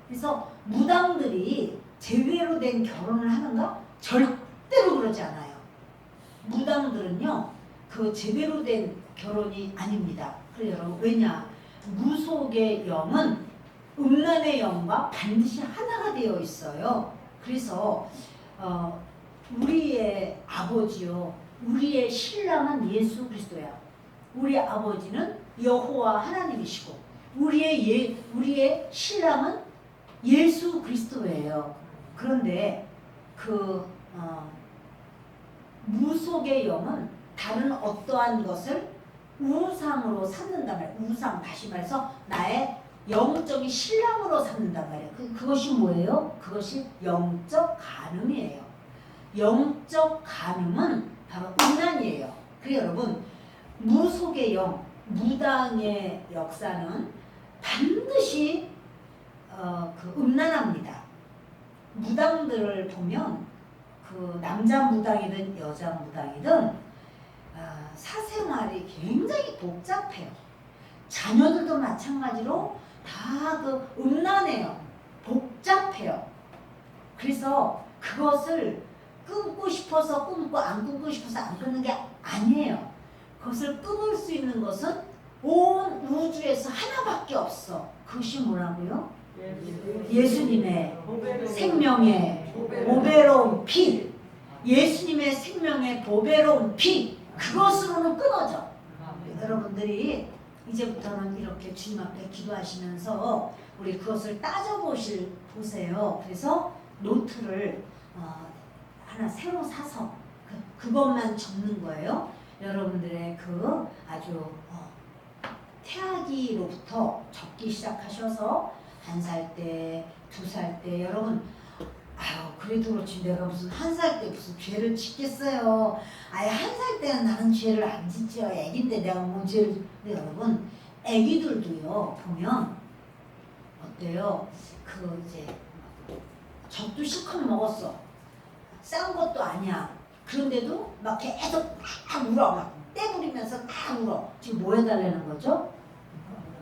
그래서 무당들이 제대로 된 결혼을 하는가? 절대로 그러지 않아요. 무당들은요, 그 제대로 된 결혼이 아닙니다. 그래요. 왜냐? 무속의 영은 음란의 영과 반드시 하나가 되어 있어요. 그래서 우리의 아버지요, 우리의 신랑은 예수 그리스도야. 우리 아버지는 여호와 하나님이시고 우리의 신랑은 예수 그리스도예요. 그런데 무속의 영은 다른 어떠한 것을 우상으로 삼는단 말이에요. 우상, 다시 말해서 나의 영적인 신랑으로 삼는단 말이에요. 그것이 뭐예요? 그것이 영적 간음이에요. 영적 간음은 바로 음란이에요. 그래서 여러분 무속의 영, 무당의 역사는 반드시 음란합니다. 무당들을 보면 그 남자 무당이든 여자 무당이든 사생활이 굉장히 복잡해요. 자녀들도 마찬가지로 다 그 음란해요. 복잡해요. 그래서 그것을 끊고 싶어서 끊고 안 끊고 싶어서 안 끊는 게 아니에요. 그것을 끊을 수 있는 것은 온 우주에서 하나밖에 없어. 그것이 뭐라고요? 예수님의 생명의 보배로운 피. 예수님의 생명의 보배로운 피. 그것으로는 끊어져. 여러분들이 이제부터는 이렇게 주님 앞에 기도하시면서 우리 그것을 보세요. 그래서 노트를 하나 새로 사서 그것만 적는 거예요. 여러분들의 그 아주 태아기로부터 적기 시작하셔서 1살 때, 2살 때 여러분 그래도 그렇지 내가 무슨 1살 때 무슨 죄를 짓겠어요. 1살 때는 나는 죄를 안 짓죠. 애기인데 내가 뭐 죄를. 근데 여러분 애기들도요 보면 어때요? 이제 젖도 실컷 먹었어. 싼 것도 아니야. 그런데도 막 계속 막 울어. 막 떼부리면서 막 울어. 지금 뭐 해달라는 거죠?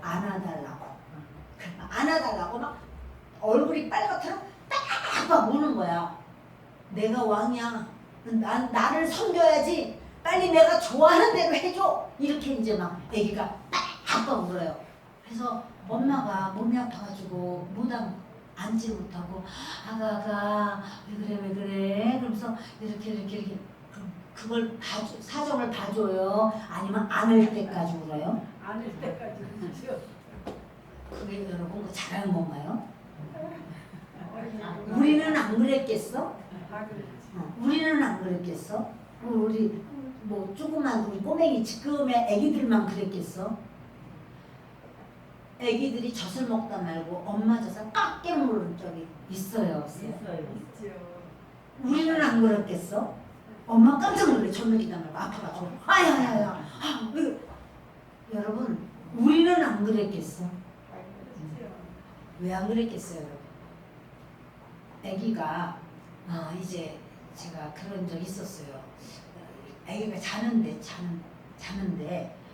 안아달라고. 안아달라고 막 얼굴이 빨갛더라. 딱 우는 거야. 내가 왕이야. 나를 섬겨야지. 빨리 내가 좋아하는 대로 해줘. 이렇게 이제 막 애기가 딱 울어요. 그래서 엄마가 몸이 아파가지고 무당 앉지 못하고 아가 왜 그래 그러면서 이렇게 그걸 사정을 봐줘요. 아니면 안을 때까지 울어요. 안을 때까지 울죠. 그게 여러분 잘하는 건가요? 우리는 안 그랬겠어? 우리는 안 그랬겠어? 우리 조그만 우리 꼬맹이 지금의 애기들만 그랬겠어? 애기들이 젖을 먹다 말고 엄마 젖을 꽉 깨물은 적이 있어요, 없어요? 있죠. 우리는 안 그랬겠어? 엄마 깜짝 놀래. 전날 기다 말고 아파가지고 아야야야. 여러분 우리는 안 그랬겠어? 왜 안 그랬겠어요, 여러분? 아기가 이제 제가 그런 적 있었어요. 아기가 자는데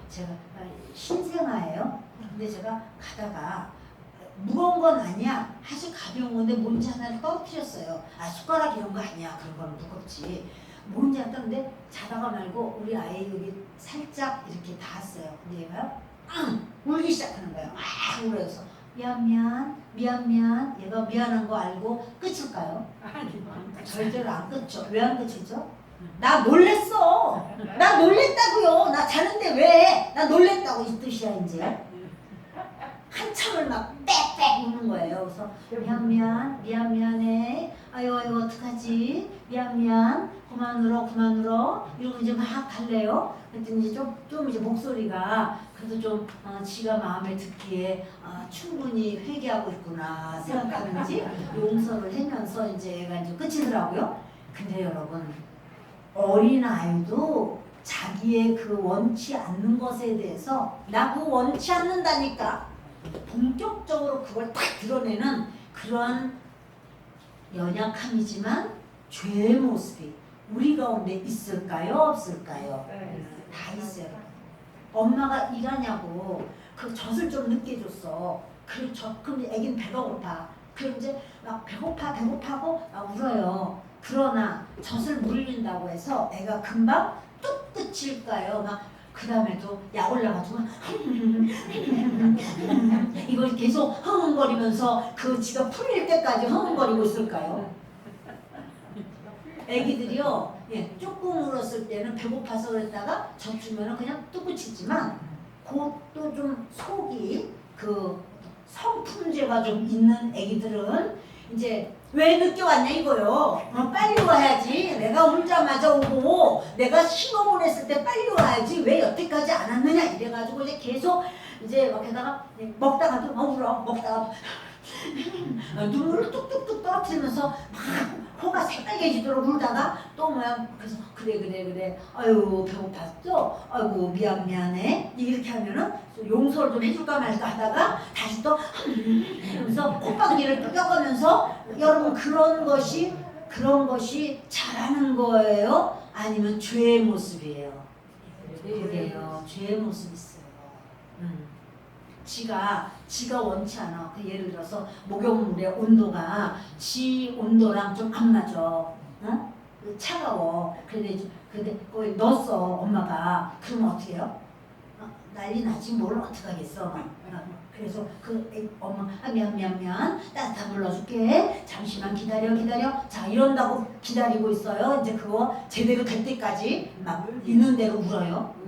제가 신생아예요. 근데 제가 가다가 무거운 건 아니야. 아주 가벼운 건데 뭔지 하나를 떨어뜨렸어요. 숟가락 이런 거 아니야. 그런 거는 무겁지. 뭔지 알았는데 자다가 말고 우리 아이 여기 살짝 이렇게 닿았어요. 근데 얘가요, 울기 시작하는 거예요. 울어서 미안. 얘가 미안한 거 알고 끝일까요? 절대로 안 끝죠. 왜 안 끝이죠? 나 놀랬어. 나 놀랬다고요. 나 자는데 왜? 나 놀랬다고 이 뜻이야 이제. 한참을 막 빽빽 우는 거예요. 그래서 미안해. 아유 어떡하지? 미안. 그만 울어. 이러고 이제 막 달래요. 그랬더니 이제 좀 이제 목소리가 그래도 좀 지가 마음에 듣기에 충분히 회개하고 있구나 생각하는지 용서를 하면서 이제 얘가 이제 끝이더라고요. 근데 여러분 어린아이도 자기의 그 원치 않는 것에 대해서 나 그거 원치 않는다니까 본격적으로 그걸 딱 드러내는 그런 연약함이지만 죄의 모습이 우리 가운데 있을까요? 없을까요? 다 있어요. 엄마가 일하냐고 그 젖을 좀 늦게 줬어. 그럼 애기는 배가 고파. 그럼 이제 막 배고파고 막 울어요. 그러나 젖을 물린다고 해서 애가 금방 뚝 끝일까요? 막 그 다음에도 약 올라가지고 이걸 계속 흥흥거리면서 그 지가 풀릴 때까지 흥흥거리고 있을까요? 애기들이요, 조금 울었을 때는 배고파서 그랬다가 젖 주면은 그냥 뚝 끝이지만 그것도 좀 속이 그 성품제가 좀 있는 애기들은 이제 왜 늦게 왔냐 이거요. 빨리 와야지. 내가 울자마자 오고 내가 신호 보냈을 때 빨리 와야지. 왜 여태까지 안 왔느냐 이래가지고 이제 계속 이제 막 게다가 먹다가도 울어. 먹다가 눈물을 뚝뚝뚝 떨어뜨리면서 막 코가 새빨개지도록 울다가 또 뭐야 그래서 그래 아유 배고팠죠? 아이고 미안해 이렇게 하면은 용서를 좀 해줄까 말까 하다가 다시 또 그래서 콧방귀를 껴가면서 여러분 그런 것이 잘하는 거예요? 아니면 죄의 모습이에요? 그래요. 죄의 모습이 있어요. 지가 원치 않아. 그 예를 들어서 목욕물의 온도가 지 온도랑 좀 안 맞아. 어? 차가워. 근데 거기 넣었어 엄마가. 그러면 어떻게 해요? 난리 나지 뭘 어떡하겠어. 그래서 엄마 미안 따뜻한 물 넣어줄게. 잠시만 기다려. 자 이런다고 기다리고 있어요. 이제 그거 제대로 될 때까지 막 있는 대로 울어요.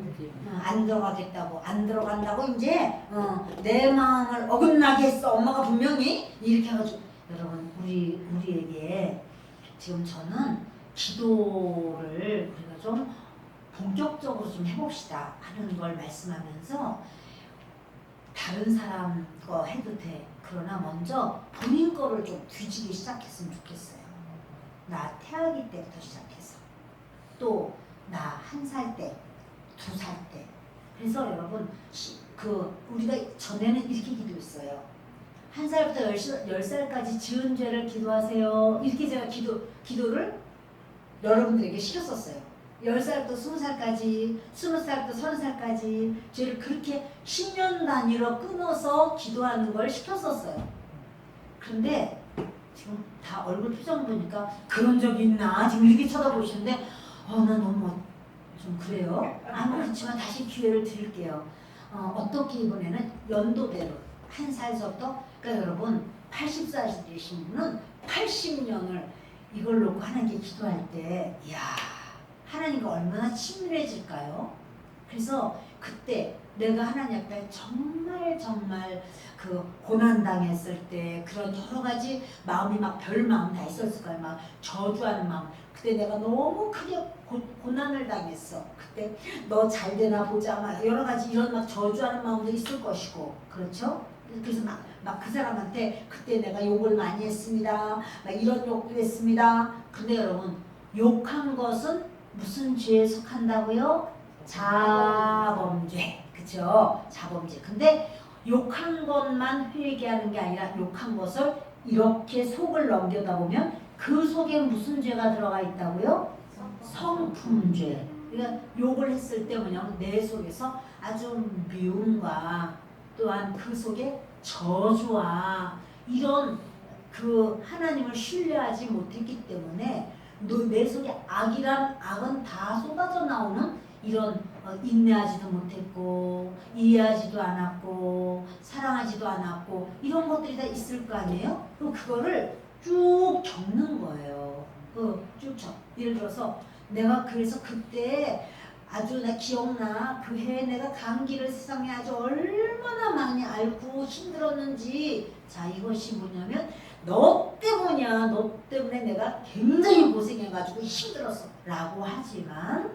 안 들어가겠다고 안 들어간다고 이제 내 마음을 어긋나게 했어. 엄마가 분명히 이렇게 해가지고 여러분 우리에게 지금 저는 기도를 우리가 좀 본격적으로 좀 해봅시다 하는 걸 말씀하면서 다른 사람 거 해도 돼. 그러나 먼저 본인 거를 좀 뒤지기 시작했으면 좋겠어요. 나 태아기 때부터 시작해서 또 나 1살 때 2살 때. 그래서 여러분 우리가 전에는 이렇게 기도했어요. 1살부터 10살까지 지은 죄를 기도하세요. 이렇게 제가 기도를 여러분들에게 시켰었어요. 10살부터 20살까지 20살부터 30살까지 죄를 그렇게 10년 단위로 끊어서 기도하는 걸 시켰었어요. 그런데 지금 다 얼굴 표정 보니까 그런 적이 있나 지금 이렇게 쳐다보시는데 나 너무 좀 그래요. 그렇지만 다시 기회를 드릴게요. 어떻게 이번에는 연도대로 1살서부터 그러니까 여러분 80살 되신 분은 80년을 이걸 놓고 하나님께 기도할 때 이야 하나님과 얼마나 친밀해질까요? 그래서 그때 내가 하나님 앞에 정말 그 고난당했을 때 그런 여러 가지 마음이 막 별 마음 다 있었을 거예요. 막 저주하는 마음. 그때 내가 너무 크게 고난을 당했어. 그때 너 잘 되나 보자. 막 여러 가지 이런 막 저주하는 마음도 있을 것이고, 그렇죠? 그래서 막 그 사람한테 그때 내가 욕을 많이 했습니다. 막 이런 욕도 했습니다. 근데 여러분 욕한 것은 무슨 죄에 속한다고요? 자범죄. 그쵸? 자범죄. 근데 욕한 것만 회개하는 게 아니라 욕한 것을 이렇게 속을 넘겨다 보면 그 속에 무슨 죄가 들어가 있다고요? 성품죄. 그러니까 욕을 했을 때 뭐냐면 내 속에서 아주 미움과 또한 그 속에 저주와 이런 그 하나님을 신뢰하지 못했기 때문에 내 속에 악은 다 쏟아져 나오는 이런 인내하지도 못했고 이해하지도 않았고 사랑하지도 않았고 이런 것들이 다 있을 거 아니에요? 그럼 그거를 쭉 적는 거예요. 쭉 적. 예를 들어서 내가 그래서 그때 아주 나 기억나. 그 해에 내가 감기를 세상에 아주 얼마나 많이 앓고 힘들었는지. 자, 이것이 뭐냐면 너 때문이야. 너 때문에 내가 굉장히 고생해가지고 힘들었어 라고 하지만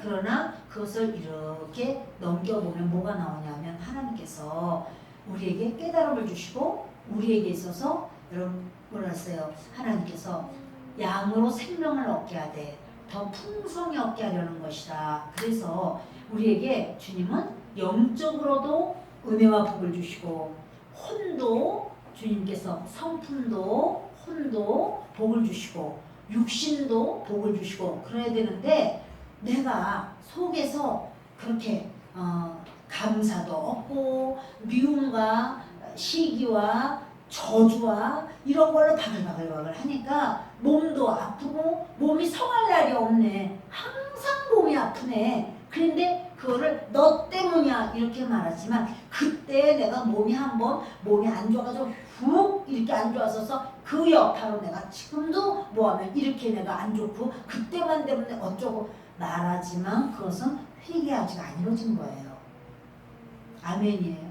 그러나 그것을 이렇게 넘겨보면 뭐가 나오냐면 하나님께서 우리에게 깨달음을 주시고 우리에게 있어서 여러분 뭐라 했어요? 하나님께서 양으로 생명을 얻게 하되 더 풍성히 얻게 하려는 것이다. 그래서 우리에게 주님은 영적으로도 은혜와 복을 주시고 혼도 주님께서 성품도 혼도 복을 주시고 육신도 복을 주시고 그래야 되는데 내가 속에서 그렇게 감사도 없고 미움과 시기와 저주와 이런 걸로 바글바글 하니까 몸도 아프고 몸이 성할 날이 없네. 항상 몸이 아프네. 그런데 그거를 너 때문이야 이렇게 말하지만 그때 내가 몸이 안 좋아가지고 훅 이렇게 안 좋았어서 그 여파로 내가 지금도 뭐하면 이렇게 내가 안 좋고 그때만 때문에 어쩌고 말하지만 그것은 회개하지가 안 이루어진 거예요. 아멘이에요.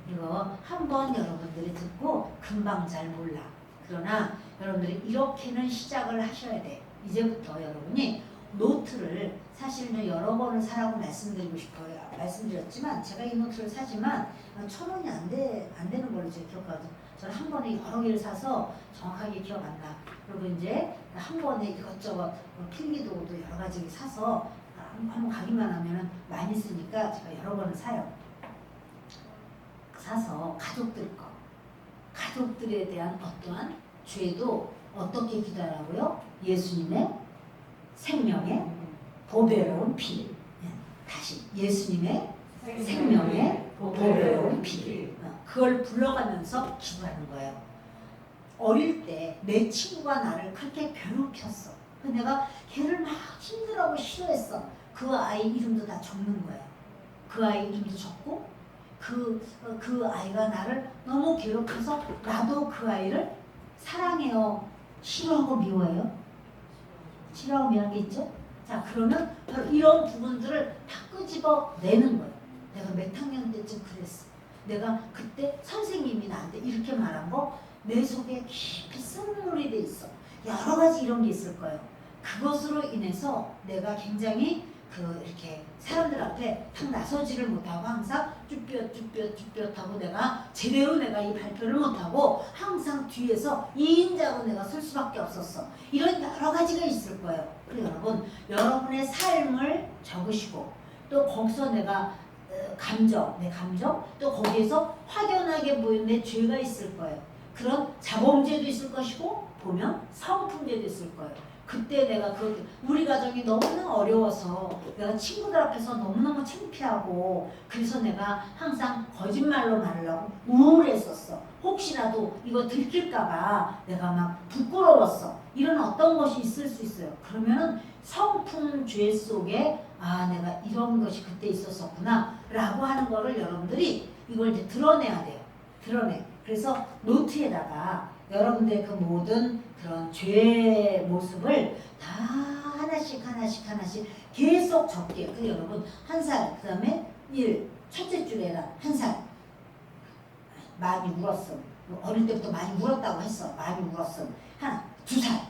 이거 한번 여러분들이 듣고 금방 잘 몰라. 그러나 여러분들이 이렇게는 시작을 하셔야 돼. 이제부터 여러분이 노트를 사실은 여러 번을 사라고 말씀드리고 싶어요. 말씀드렸지만 제가 이 노트를 사지만 1,000원이 안 되는 걸로 제가 기억하거든요. 저는 한 번에 여러 개를 사서 정확하게 기억 안 나. 그리고 이제 한 번에 이것저것 필기도구도 여러 가지 사서 한번 가기만 하면 많이 쓰니까 제가 여러 번을 사요. 사서 가족들에 대한 어떠한 죄도 어떻게 기도하라고요? 예수님의 생명의 보배로운 피. 다시 예수님의 생명의 보배로운 피. 그걸 불러가면서 기도하는 거예요. 어릴 때 내 친구가 나를 그렇게 괴롭혔어. 내가 걔를 막 힘들어하고 싫어했어. 그 아이 이름도 다 적는 거예요. 그 아이 이름도 적고 그 아이가 나를 너무 괴롭혀서 나도 그 아이를 사랑해요. 싫어하고 미워해요? 싫어하고 미워하는 게 있죠? 자, 그러면 바로 이런 부분들을 다 끄집어 내는 거예요. 내가 몇 학년 때쯤 그랬어. 내가 그때 선생님이 나한테 이렇게 말한 거 내 속에 깊이 쓴물이 돼 있어. 여러 가지 이런 게 있을 거예요. 그것으로 인해서 내가 굉장히 이렇게 사람들 앞에 탁 나서지를 못하고 항상 쭈뼛하고 내가 제대로 내가 이 발표를 못하고 항상 뒤에서 2인자로 내가 설 수밖에 없었어. 이런 여러 가지가 있을 거예요. 그리고 여러분, 여러분의 삶을 적으시고 또 거기서 내가 내 감정 또 거기에서 확연하게 보이는 내 죄가 있을 거예요. 그런 자범죄도 있을 것이고 보면 성품죄도 있을 거예요. 그때 내가 우리 가정이 너무나 어려워서 내가 친구들 앞에서 너무너무 창피하고 그래서 내가 항상 거짓말로 말을 하고 우울했었어. 혹시라도 이거 들킬까봐 내가 막 부끄러웠어. 이런 어떤 것이 있을 수 있어요. 그러면은 성품죄 속에 내가 이런 것이 그때 있었었구나 라고 하는 거를 여러분들이 이걸 이제 드러내야 돼요. 그래서 노트에다가 여러분들의 그 모든 그런 죄의 모습을 다 하나씩 계속 적게요. 그래서 여러분 1살, 그 다음에 1, 첫째 줄에다 1살 많이 울었음. 어릴 때부터 많이 울었다고 했어. 많이 울었음. 2살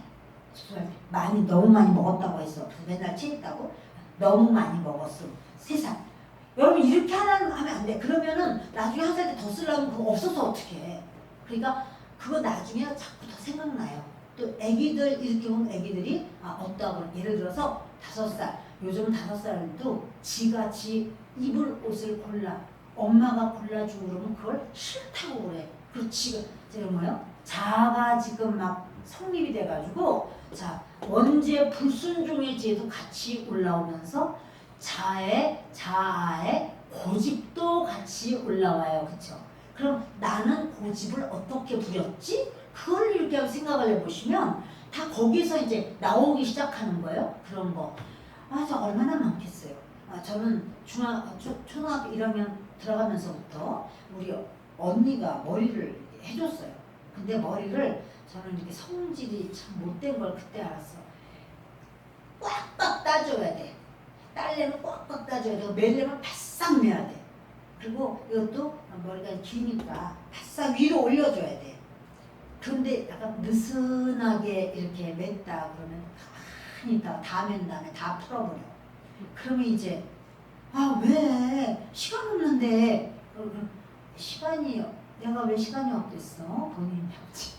너무 많이 먹었다고 했어. 맨날 체했다고 너무 많이 먹었음. 3살 여러분 이렇게 하면 안 돼. 그러면은 나중에 1살 때 더 쓰려면 그거 없어서 어떻게 해. 그러니까 그거 나중에 자꾸 더 생각나요. 또 애기들 이렇게 보면 애기들이 없다고 예를 들어서 5살, 요즘 5살도 지가 지 입을 옷을 골라 엄마가 골라주고 그러면 그걸 싫다고 그래. 그리고 지가 제가 뭐요? 자아가 지금 막 성립이 돼가지고 자 원죄 불순종의 죄도 같이 올라오면서 자아의 고집도 같이 올라와요. 그쵸? 그럼 나는 고집을 어떻게 부렸지? 그걸 이렇게 생각을 해보시면 다 거기서 이제 나오기 시작하는 거예요. 그런 거. 아, 저 얼마나 많겠어요. 저는 초등학교 1학년 들어가면서부터 우리 언니가 머리를 해줬어요. 근데 머리를 저는 이렇게 성질이 참 못된 걸 그때 알았어. 꽉꽉 따줘야 돼. 딸내면 꽉꽉 따줘야 돼. 멜려면 바싹 매야 돼. 그리고 이것도 머리가 기니까 바싹 위로 올려줘야 돼. 그런데 약간 느슨하게 이렇게 맸다 그러면 가만히 있다가 다 맨 다음에 다 풀어버려. 그러면 이제 아 왜 시간 없는데 시간이 내가 왜 시간이 없겠어? 본인이 없지.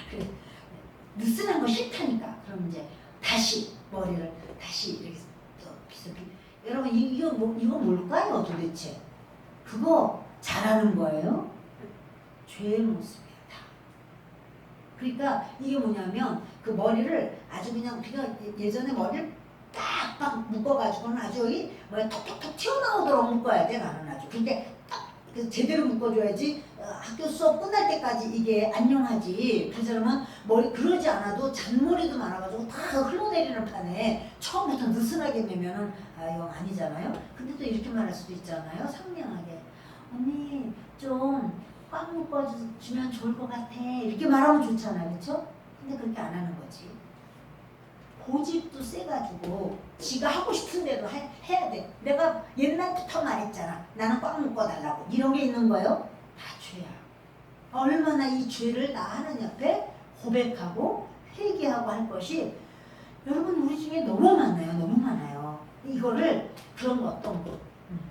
그래 느슨한 거 싫다니까. 그럼 이제 다시 머리를 다시 이렇게 또 비슷비. 여러분 이거 뭘까요 도대체? 그거 잘하는 거예요? 죄의 모습이야 다. 그러니까 이게 뭐냐면 그 머리를 아주 그냥 예전에 머리를 빡빡 묶어가지고는 아주 여기 뭐야 톡톡톡 튀어나오도록 묶어야 돼 나는 아주. 근데 딱 제대로 묶어줘야지 학교 수업 끝날 때까지 이게 안녕하지. 그 사람은 머리 그러지 않아도 잔머리도 많아가지고 다 흘러내리는 판에 처음부터 느슨하게 매면은 이거 아니잖아요. 근데 또 이렇게 말할 수도 있잖아요. 상냥하게 언니 좀 꽉 묶어주면 좋을 것 같아 이렇게 말하면 좋잖아요. 그렇죠? 근데 그렇게 안 하는 거지. 고집도 세가지고 지가 하고 싶은 대로 해야 돼. 내가 옛날부터 말했잖아. 나는 꽉 묶어달라고. 이런 게 있는 거예요? 다 죄야. 얼마나 이 죄를 나 하나님 앞에 고백하고 회개하고 할 것이 여러분 우리 중에 너무 많아요. 너무 많아요. 이거를 그런 거 어떤 거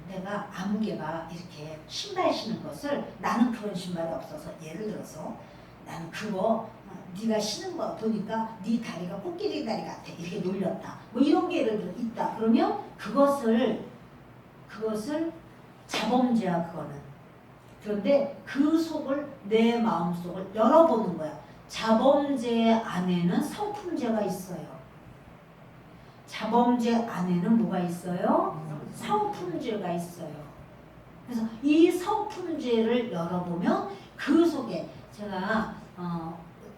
내가 아무개가 이렇게 신발 신는 것을 나는 그런 신발이 없어서 예를 들어서 나는 그거 네가 신은 거 보니까 네 다리가 코끼리 다리 같아 이렇게 놀렸다 뭐 이런 게 예를 들어 있다 그러면 그것을 자범죄야 그거는. 그런데 그 속을 내 마음속을 열어보는 거야. 자범죄 안에는 성품죄가 있어요. 자범죄 안에는 뭐가 있어요? 성품죄가 있어요. 그래서 이 성품죄를 열어보면 그 속에 제가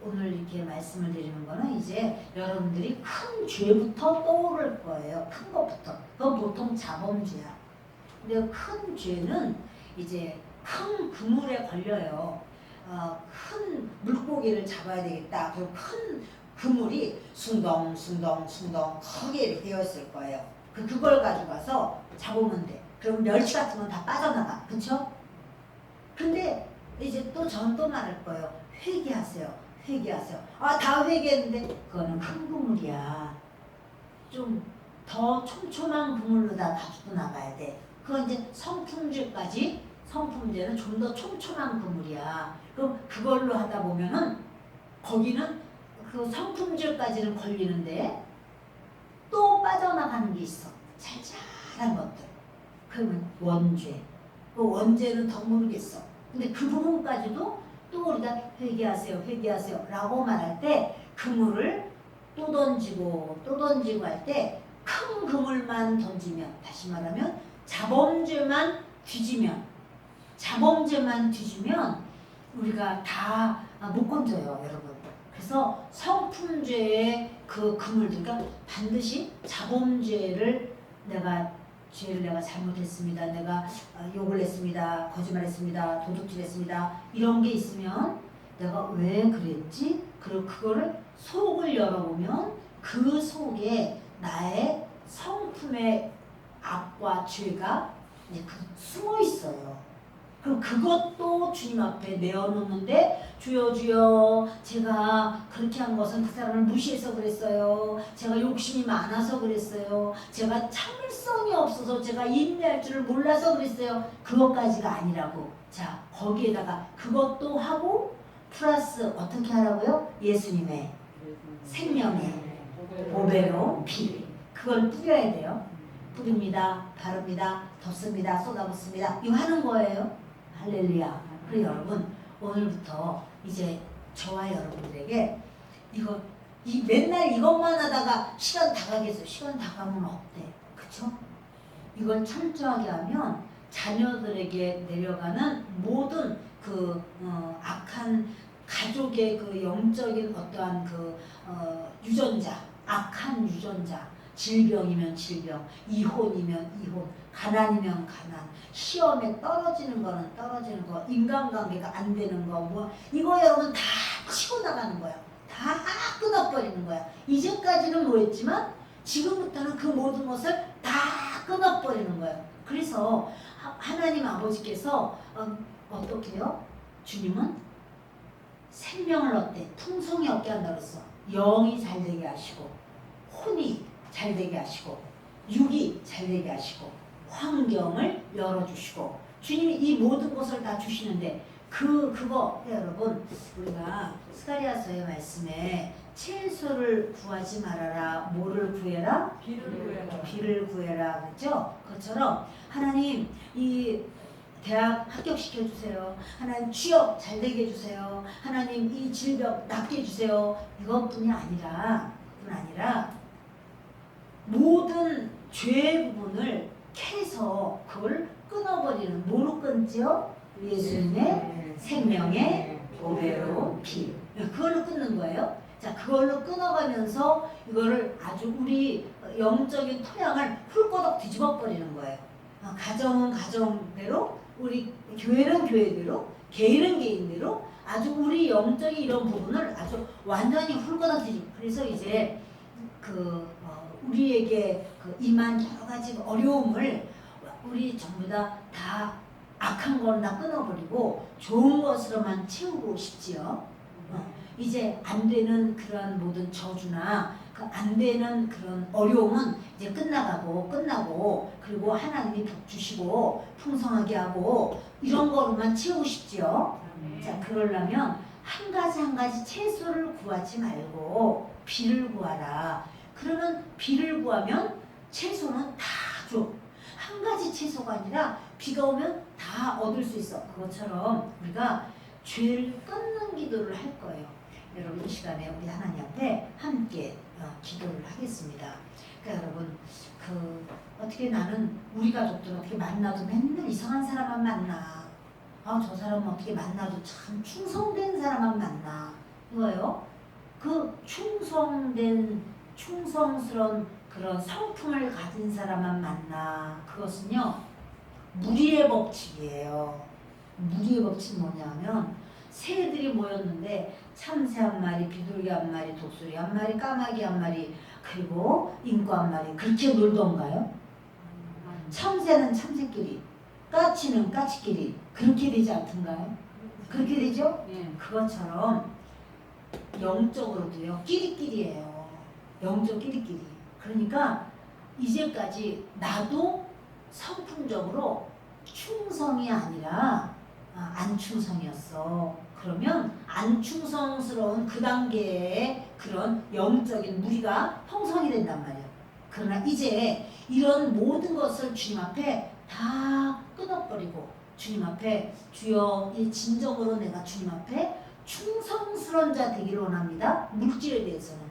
오늘 이렇게 말씀을 드리는 거는 이제 여러분들이 큰 죄부터 떠오를 거예요. 큰 것부터. 그건 보통 자범죄야. 근데 큰 죄는 이제 큰 그물에 걸려요. 큰 물고기를 잡아야 되겠다. 그리고 큰 그물이 숭덩숭덩 크게 이렇게 되어 있을 거예요. 그걸 가져가서 잡으면 돼. 그럼 멸치 같은 건 다 빠져나가. 그쵸? 근데 이제 또 전 또 말할 거예요. 회개하세요. 다 회개했는데 그거는 큰 그물이야. 좀 더 촘촘한 그물로 다 가지고 나가야 돼. 그건 이제 성품죄는 좀 더 촘촘한 그물이야. 그럼 그걸로 하다 보면은 거기는 그 성품죄까지는 걸리는데 또 빠져나가는 게 있어. 잘잘한 것들. 그러면 원죄. 그 원죄는 더 모르겠어. 근데 그 부분까지도 또 우리가 회개하세요 라고 말할 때 그물을 또 던지고 할 때 큰 그물만 던지면 다시 말하면 자범죄만 뒤지면 우리가 다 못 건져요 여러분. 그래서 성품죄의 그 그물들 그러니까 반드시 자범죄를 죄를 내가 잘못했습니다. 내가 욕을 했습니다. 거짓말했습니다. 도둑질했습니다. 이런 게 있으면 내가 왜 그랬지? 그리고 그거를 속을 열어보면 그 속에 나의 성품의 악과 죄가 이제 숨어 있어요. 그럼 그것도 주님 앞에 내어놓는데 주여 제가 그렇게 한 것은 그 사람을 무시해서 그랬어요. 제가 욕심이 많아서 그랬어요. 제가 참을성이 없어서 제가 인내할 줄을 몰라서 그랬어요. 그것까지가 아니라고. 자 거기에다가 그것도 하고 플러스 어떻게 하라고요? 예수님의 생명의 보배로운 피. 그걸 뿌려야 돼요. 뿌립니다, 바릅니다, 덮습니다, 쏟아붓습니다. 이거 하는 거예요. 할렐루야. 그리고 여러분 오늘부터 이제 저와 여러분들에게 이거 맨날 이것만 하다가 시간 다 가겠어요. 시간 다 가면 어때? 그쵸? 이걸 철저하게 하면 자녀들에게 내려가는 모든 그 악한 가족의 그 영적인 어떠한 그 유전자, 악한 유전자, 질병이면 질병, 이혼이면 이혼, 가난이면 가난, 시험에 떨어지는 거는 떨어지는 거, 인간관계가 안 되는 거, 뭐 이거 여러분 다 치고 나가는 거야. 다 끊어버리는 거야. 이제까지는 뭐했지만 지금부터는 그 모든 것을 다 끊어버리는 거예요. 그래서 하나님 아버지께서 어떻게 해요? 주님은 생명을 얻되 풍성히 얻게 한다 그랬어. 영이 잘 되게 하시고 혼이 잘 되게 하시고 육이 잘 되게 하시고 환경을 열어주시고 주님이 이 모든 것을 다 주시는데 그거 여러분 우리가 스가랴서의 말씀에 채소를 구하지 말아라. 뭐를 구해라? 비를 구해라. 그렇죠? 그것처럼 하나님 이 대학 합격시켜 주세요. 하나님 취업 잘 되게 해주세요. 하나님 이 질병 낫게 해주세요. 이것뿐이 아니라 모든 죄의 부분을 캐서 그걸 끊어버리는 뭐로 끊지요? 예수님의 생명의 보배로 피. 그걸로 끊는 거예요. 자, 그걸로 끊어가면서 이거를 아주 우리 영적인 토양을 훌거덕 뒤집어 버리는 거예요. 가정은 가정대로, 우리 교회는 교회대로, 개인은 개인대로 아주 우리 영적인 이런 부분을 아주 완전히 훌거덕 뒤집어. 그래서 이제 우리에게 임한 여러 가지 어려움을 우리 전부 다 악한 건 다 끊어버리고 좋은 것으로만 채우고 싶지요. 이제 안 되는 그런 모든 저주나 안 되는 그런 어려움은 이제 끝나고 그리고 하나님이 복 주시고 풍성하게 하고 이런 거로만 채우고 싶지요. 자, 그러려면 한 가지 채소를 구하지 말고 비를 구하라. 그러면 비를 구하면 채소는 다 줘. 한 가지 채소가 아니라 비가 오면 다 얻을 수 있어. 그것처럼 우리가 죄를 끊는 기도를 할 거예요. 여러분 이 시간에 우리 하나님 앞에 함께 기도를 하겠습니다. 그러니까 여러분 어떻게 나는 우리 가족들 어떻게 만나도 맨날 이상한 사람만 만나. 저 사람은 어떻게 만나도 참 충성된 사람만 만나. 이거요. 그 충성스러운 그런 성품을 가진 사람만 만나. 그것은요 무리의 법칙이에요. 무리의 법칙은 뭐냐면 새들이 모였는데 참새 한 마리, 비둘기 한 마리, 독수리 한 마리, 까마귀 한 마리, 그리고 인구 한 마리 그렇게 놀던가요? 참새는 참새끼리, 까치는 까치끼리 그렇게 되지 않던가요? 그렇게 되죠? 그것처럼 영적으로도요 끼리끼리예요. 영적 끼리끼리. 그러니까 이제까지 나도 성품적으로 충성이 아니라 안충성이었어. 그러면 안충성스러운 그 단계의 그런 영적인 무리가 형성이 된단 말이에요. 그러나 이제 이런 모든 것을 주님 앞에 다 끊어버리고 주님 앞에 주여 이 진정으로 내가 주님 앞에 충성스러운 자 되기를 원합니다. 물질에 대해서는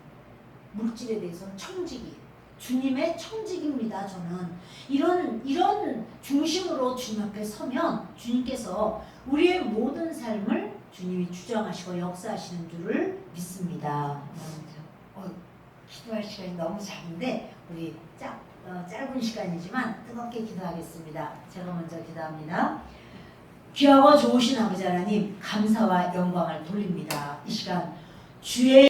청지기. 주님의 청직입니다. 저는 이런 중심으로 주님 앞에 서면 주님께서 우리의 모든 삶을 주님이 주장하시고 역사하시는 줄을 믿습니다. 기도할 시간이 너무 작은데 우리 짧은 시간이지만 뜨겁게 기도하겠습니다. 제가 먼저 기도합니다. 귀하고 좋으신 아버지 하나님 감사와 영광을 돌립니다. 이 시간 주의